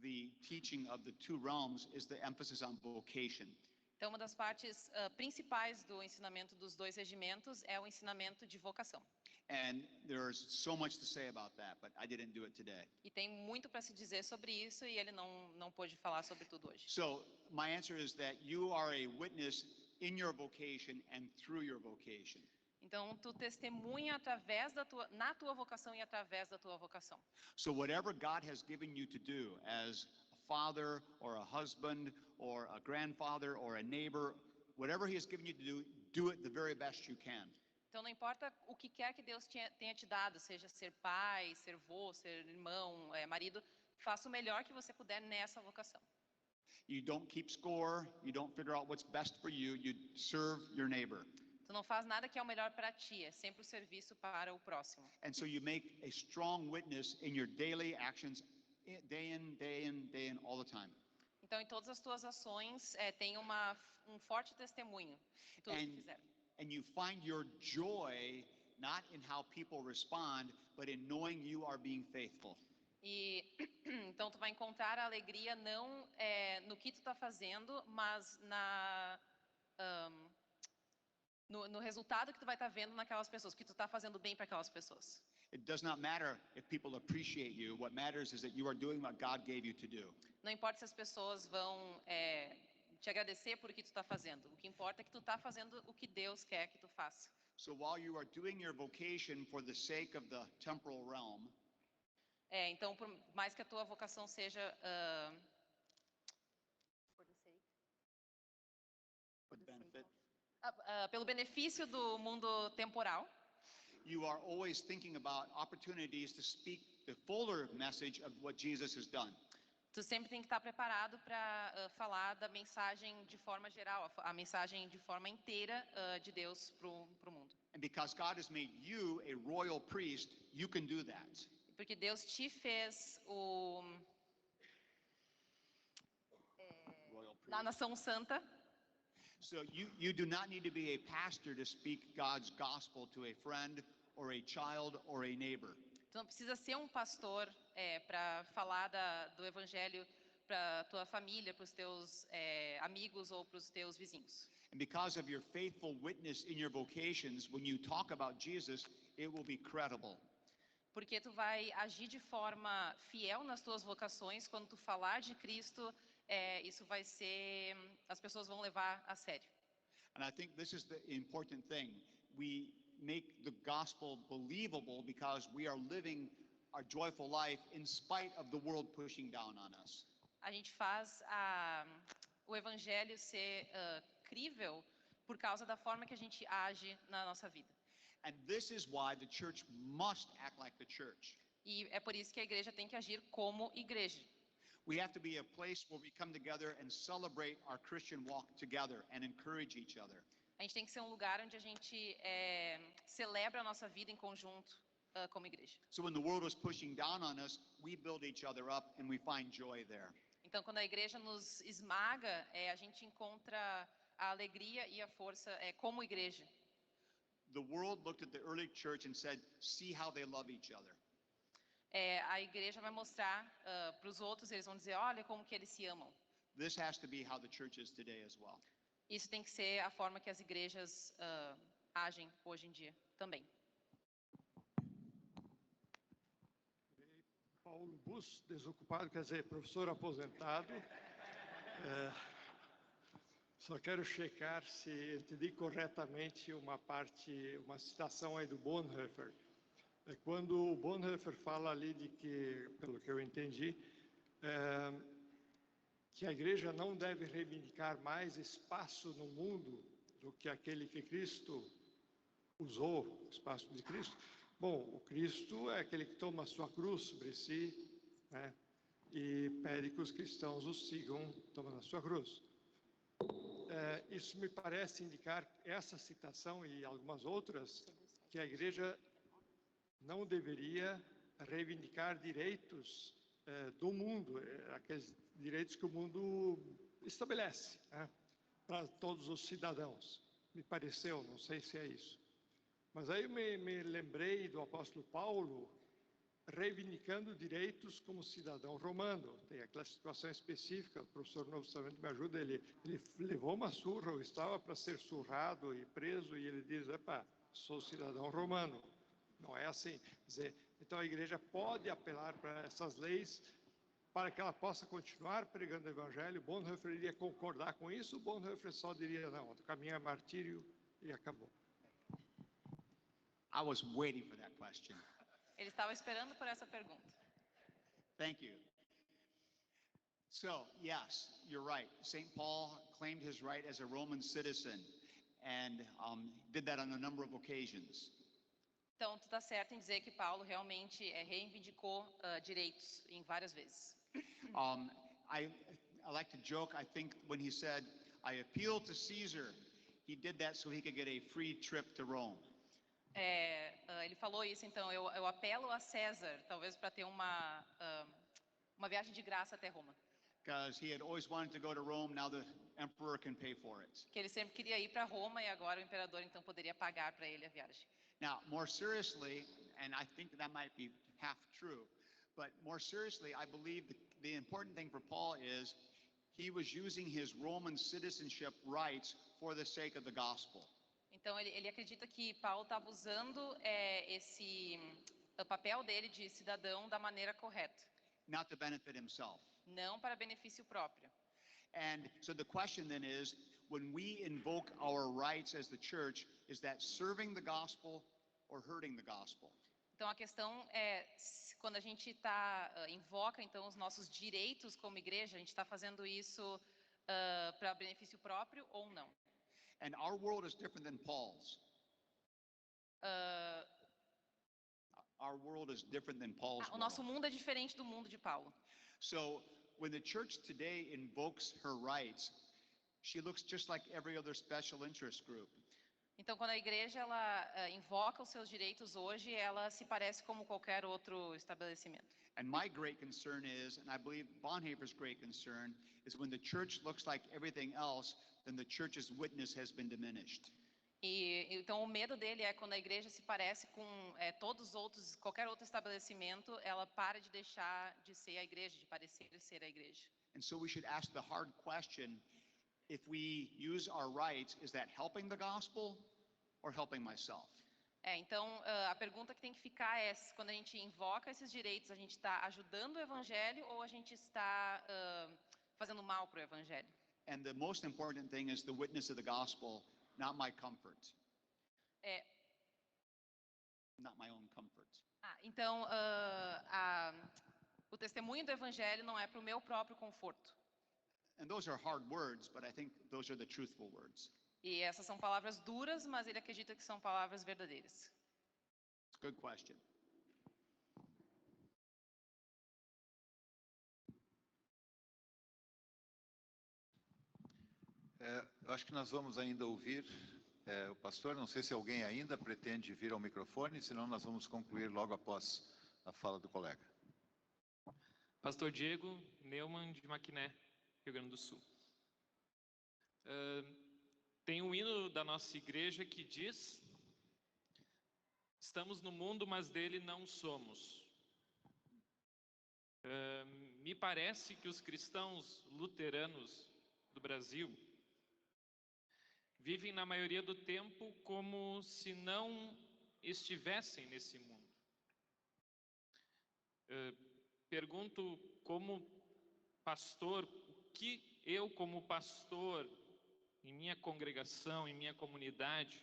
the teaching of the two realms is the emphasis on vocation. Então, uma das partes principais do ensinamento dos dois regimentos é o ensinamento de vocação. And there's so much to say about that, but I didn't do it today. E tem muito para se dizer sobre isso e ele não pôde falar sobre tudo hoje. So my answer is that you are a witness in your vocation and through your vocation. Então, tu testemunha na tua vocação e através da tua vocação. So whatever God has given you to do as a father or a husband or a grandfather or a neighbor, whatever he has given you to do it the very best you can. Então, não importa o que quer que Deus tenha te dado, seja ser pai, ser vô, ser irmão, marido, faça o melhor que você puder nessa vocação. You don't keep score, you don't figure out what's best for you, you serve your neighbor. Tu não faz nada que é o melhor para ti, é sempre o serviço para o próximo. And so you make a strong witness in your daily actions day in, day in, day in, all the time. Então, em todas as tuas ações, tem forte testemunho de tudo que fizeram. And you find your joy not in how people respond, but in knowing you are being faithful. E então tu vai encontrar a alegria não no que tu está fazendo, mas no resultado que tu vai estar vendo naquelas pessoas, que tu está fazendo bem para aquelas pessoas. It does not matter if people appreciate you. What matters is that you are doing what God gave you to do. Não importa se as pessoas vão te agradecer por o que tu está fazendo. O que importa é que tu está fazendo o que Deus quer que tu faça. So while you are doing your vocation for the sake of the temporal realm, então, por mais que a tua vocação seja pelo benefício do mundo temporal, you are always thinking about opportunities to speak the fuller message of what Jesus has done. Tu sempre tem que estar preparado para falar da mensagem de forma geral, a mensagem de forma inteira de Deus pro mundo. And because God has made you a royal priest, you can do that. Porque Deus te fez na nação santa. So you do not need to be a pastor to speak God's gospel to a friend or a child or a neighbor. Tu não precisa ser um pastor para falar do evangelho para tua família, para os teus amigos ou para os teus vizinhos. And because of your faithful witness in your vocations, when you talk about Jesus, it will be credible. Porque tu vai agir de forma fiel nas tuas vocações, quando tu falar de Cristo, isso vai ser, as pessoas vão levar a sério. And I think this is the important thing. We make the gospel believable because we are living our joyful life in spite of the world pushing down on us. A gente faz o evangelho ser crível por causa da forma que a gente age na nossa vida. And this is why the church must act like the church. E é por isso que a igreja tem que agir como igreja. We have to be a place where we come together and celebrate our Christian walk together and encourage each other. A gente tem que ser um lugar onde a gente celebra a nossa vida em conjunto como igreja. So when the world is pushing down on us, we build each other up and we find joy there. Então, quando a igreja nos esmaga, a gente encontra a alegria e a força como igreja. The world looked at the early church and said, see how they love each other. A igreja vai mostrar para os outros, eles vão dizer, olha como que eles se amam. This has to be how the church is today as well. Isso tem que ser a forma que as igrejas agem hoje em dia também. Paulo Bus, desocupado, quer dizer, professor aposentado. Só quero checar se entendi corretamente uma citação aí do Bonhoeffer. Quando o Bonhoeffer fala ali de que, pelo que eu entendi, que a igreja não deve reivindicar mais espaço no mundo do que aquele que Cristo usou, o espaço de Cristo. Bom, o Cristo é aquele que toma a sua cruz sobre si, né, e pede que os cristãos o sigam tomando a sua cruz. Isso me parece indicar, essa citação e algumas outras, que a igreja não deveria reivindicar direitos do mundo, aqueles direitos que o mundo estabelece, né, para todos os cidadãos. Me pareceu, não sei se é isso. Mas aí eu me lembrei do apóstolo Paulo reivindicando direitos como cidadão romano. Tem aquela situação específica, o professor Novo Testamento me ajuda, ele levou uma surra, ou estava para ser surrado e preso, e ele diz, sou cidadão romano. Não é assim. Quer dizer, então a igreja pode apelar para essas leis para que ela possa continuar pregando o evangelho. Bonhoeffer iria concordar com isso, Bonhoeffer só diria, não, o caminho é martírio e acabou. I was waiting for that question. Ele estava esperando por essa pergunta. Thank you. So, yes, you're right. St. Paul claimed his right as a Roman citizen and did that on a number of occasions. Então, tu está certo em dizer que Paulo realmente reivindicou direitos em várias vezes. I like to joke, I think when he said, I appeal to Caesar, he did that so he could get a free trip to Rome. Ele falou isso, então, eu apelo a César, talvez para ter uma Uma viagem de graça até Roma. Because he had always wanted to go to Rome, now the emperor can pay for it. Que ele sempre queria ir para Roma e agora o imperador então poderia pagar para ele a viagem. Now, more seriously, and I think that might be half true, but more seriously, I believe the important thing for Paul is he was using his Roman citizenship rights for the sake of the gospel. Então ele acredita que Paulo estava usando o papel dele de cidadão da maneira correta. Not to benefit himself. Não para benefício próprio. And so the question then is, when we invoke our rights as the church, is that serving the gospel or hurting the gospel? Então a questão é, quando a gente invoca então os nossos direitos como igreja, a gente está fazendo isso para benefício próprio ou não? And our world is different than Paul's. Our world is different than Paul's O nosso world. mundo é diferente do mundo de Paulo. So when the church today invokes her rights, she looks just like every other special interest group. Então, quando a igreja invoca os seus direitos hoje, ela se parece como qualquer outro estabelecimento. And my great concern is, and I believe Bonhoeffer's great concern, is when the church looks like everything else, then the church's witness has been diminished. E então o medo dele é quando a igreja se parece com todos os outros, qualquer outro estabelecimento, ela para de deixar de ser a igreja, de parecer ser a igreja. And so we should ask the hard question, if we use our rights, is that helping the gospel or helping myself? Então a pergunta que tem que ficar é, quando a gente invoca esses direitos, a gente está ajudando o evangelho ou a gente está fazendo mal para o evangelho? And the most important thing is the witness of the gospel, not my comfort. Not my own comfort. Então o testemunho do evangelho não é para o meu próprio conforto. And those are hard words, but I think those are the truthful words. E essas são palavras duras, mas ele acredita que são palavras verdadeiras. Good question. Eu acho que nós vamos ainda ouvir o pastor. Não sei se alguém ainda pretende vir ao microfone, senão nós vamos concluir logo após a fala do colega. Pastor Diego Neumann, de Maquiné, Rio Grande do Sul. Tem um hino da nossa igreja que diz: estamos no mundo, mas dele não somos. Me parece que os cristãos luteranos do Brasil vivem na maioria do tempo como se não estivessem nesse mundo. Pergunto como pastor, o que eu como pastor, em minha congregação, em minha comunidade,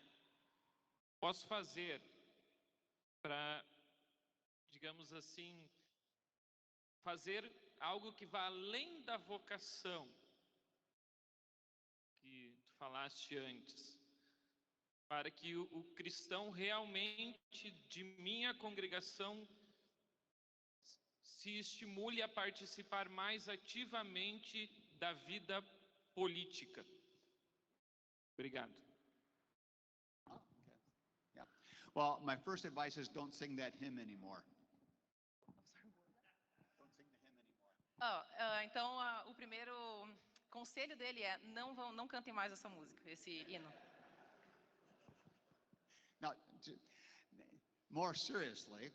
posso fazer para, digamos assim, fazer algo que vá além da vocação que tu falaste antes, para que o cristão realmente de minha congregação se estimule a participar mais ativamente da vida política. Obrigado. Okay. Yeah. Well, my first advice is don't sing that hymn anymore. Don't sing the hymn anymore. Então, o primeiro conselho dele é não cantem mais essa música, esse hino. Now, more seriously,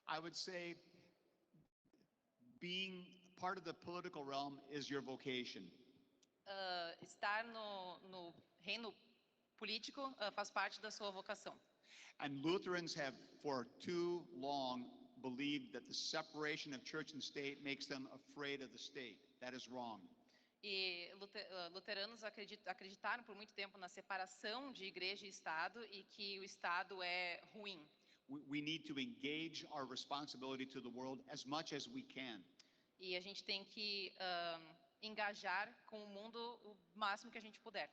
I would say being part of the political realm is your vocation. Estar no reino político faz parte da sua vocação. And Lutherans have for too long believed that the separation of church and state makes them afraid of the state. That is wrong. E luteranos acreditaram por muito tempo na separação de igreja e Estado e que o Estado é ruim. We need to engage our responsibility to the world as much as we can. E a gente tem que engajar com o mundo o máximo que a gente puder.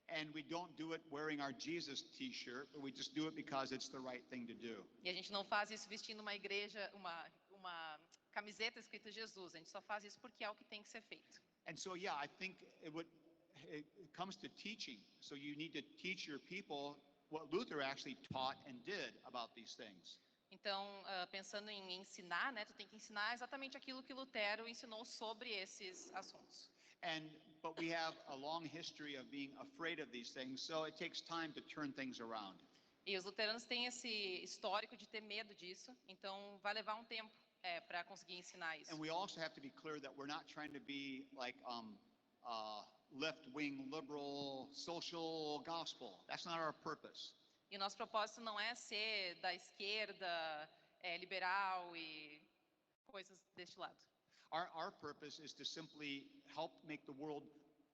And we don't do it wearing our Jesus t-shirt, but we just do it because it's the right thing to do. E a gente não faz isso vestindo uma uma camiseta escrita Jesus. A gente só faz isso porque é o que tem que ser feito. And so, yeah, I think it comes to teaching. So you need to teach your people what Luther actually taught and did about these things. Então, pensando em ensinar, né, tu tem que ensinar exatamente aquilo que Lutero ensinou sobre esses assuntos. But we have a long history of being afraid of these things, so it takes time to turn things around. E os luteranos têm esse histórico de ter medo disso, então vai levar um tempo para conseguir ensinar isso. And we also have to be clear that we're not trying to be like left-wing liberal social gospel. That's not our purpose. E o nosso propósito não é ser da esquerda, liberal e coisas deste lado. Our purpose is to simply help make the world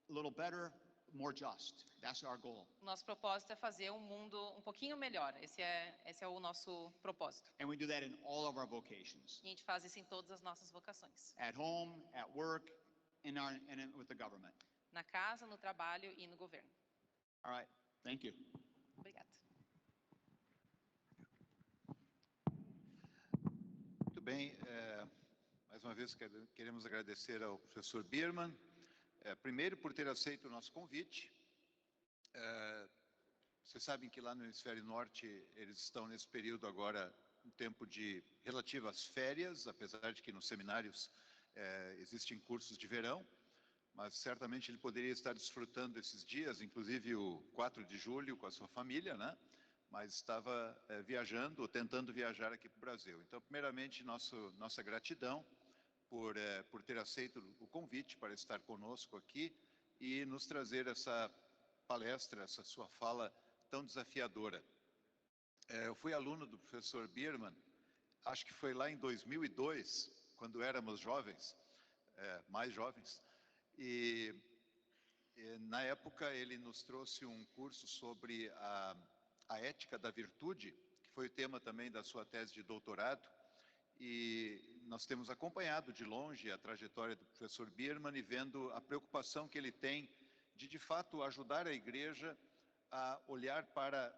a little better, more just. That's our goal. O nosso propósito é fazer um mundo um pouquinho melhor. Esse é o nosso propósito. And we do that in all of our vocations. E a gente faz isso em todas as nossas vocações. At home, at work, with the government. Na casa, no trabalho e no governo. All right. Thank you. Obrigada. Muito bem. Mais uma vez queremos agradecer ao professor Biermann, primeiro por ter aceito o nosso convite. Vocês sabem que lá no hemisfério norte eles estão nesse período agora, um tempo de relativas férias, apesar de que nos seminários existem cursos de verão, mas certamente ele poderia estar desfrutando esses dias, inclusive o 4 de julho com a sua família, né? Mas estava viajando, ou tentando viajar aqui para o Brasil. Então, primeiramente, nossa gratidão por ter aceito o convite para estar conosco aqui e nos trazer essa palestra, essa sua fala tão desafiadora. Eu fui aluno do professor Biermann, acho que foi lá em 2002, quando éramos jovens, mais jovens, e na época ele nos trouxe um curso sobre a ética da virtude, que foi o tema também da sua tese de doutorado, e nós temos acompanhado de longe a trajetória do professor Biermann e vendo a preocupação que ele tem de fato, ajudar a igreja a olhar para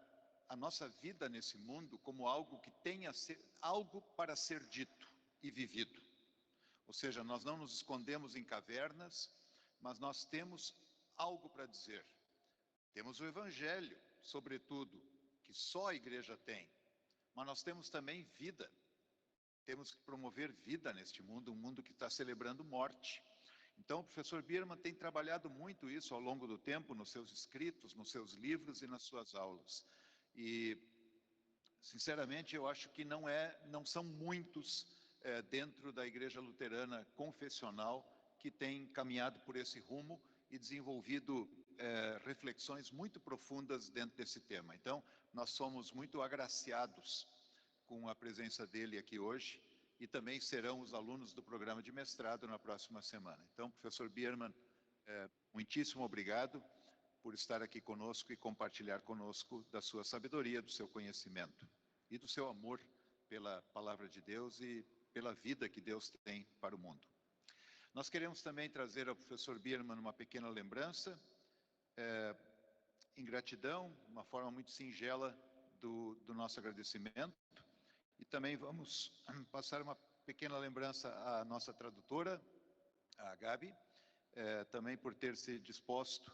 a nossa vida nesse mundo como algo que tenha algo para ser dito e vivido. Ou seja, nós não nos escondemos em cavernas, mas nós temos algo para dizer. Temos o Evangelho, sobretudo, que só a igreja tem, mas nós temos também vida. Temos que promover vida neste mundo, um mundo que está celebrando morte. Então, o professor Biermann tem trabalhado muito isso ao longo do tempo, nos seus escritos, nos seus livros e nas suas aulas. E, sinceramente, eu acho que não são muitos dentro da igreja luterana confessional que têm caminhado por esse rumo e desenvolvido reflexões muito profundas dentro desse tema. Então, nós somos muito agraciados com a presença dele aqui hoje e também serão os alunos do programa de mestrado na próxima semana. Então, professor Biermann, muitíssimo obrigado por estar aqui conosco e compartilhar conosco da sua sabedoria, do seu conhecimento e do seu amor pela palavra de Deus e pela vida que Deus tem para o mundo. Nós queremos também trazer ao professor Biermann uma pequena lembrança, em gratidão, uma forma muito singela do nosso agradecimento. E também vamos passar uma pequena lembrança à nossa tradutora, a Gabi, também por ter se disposto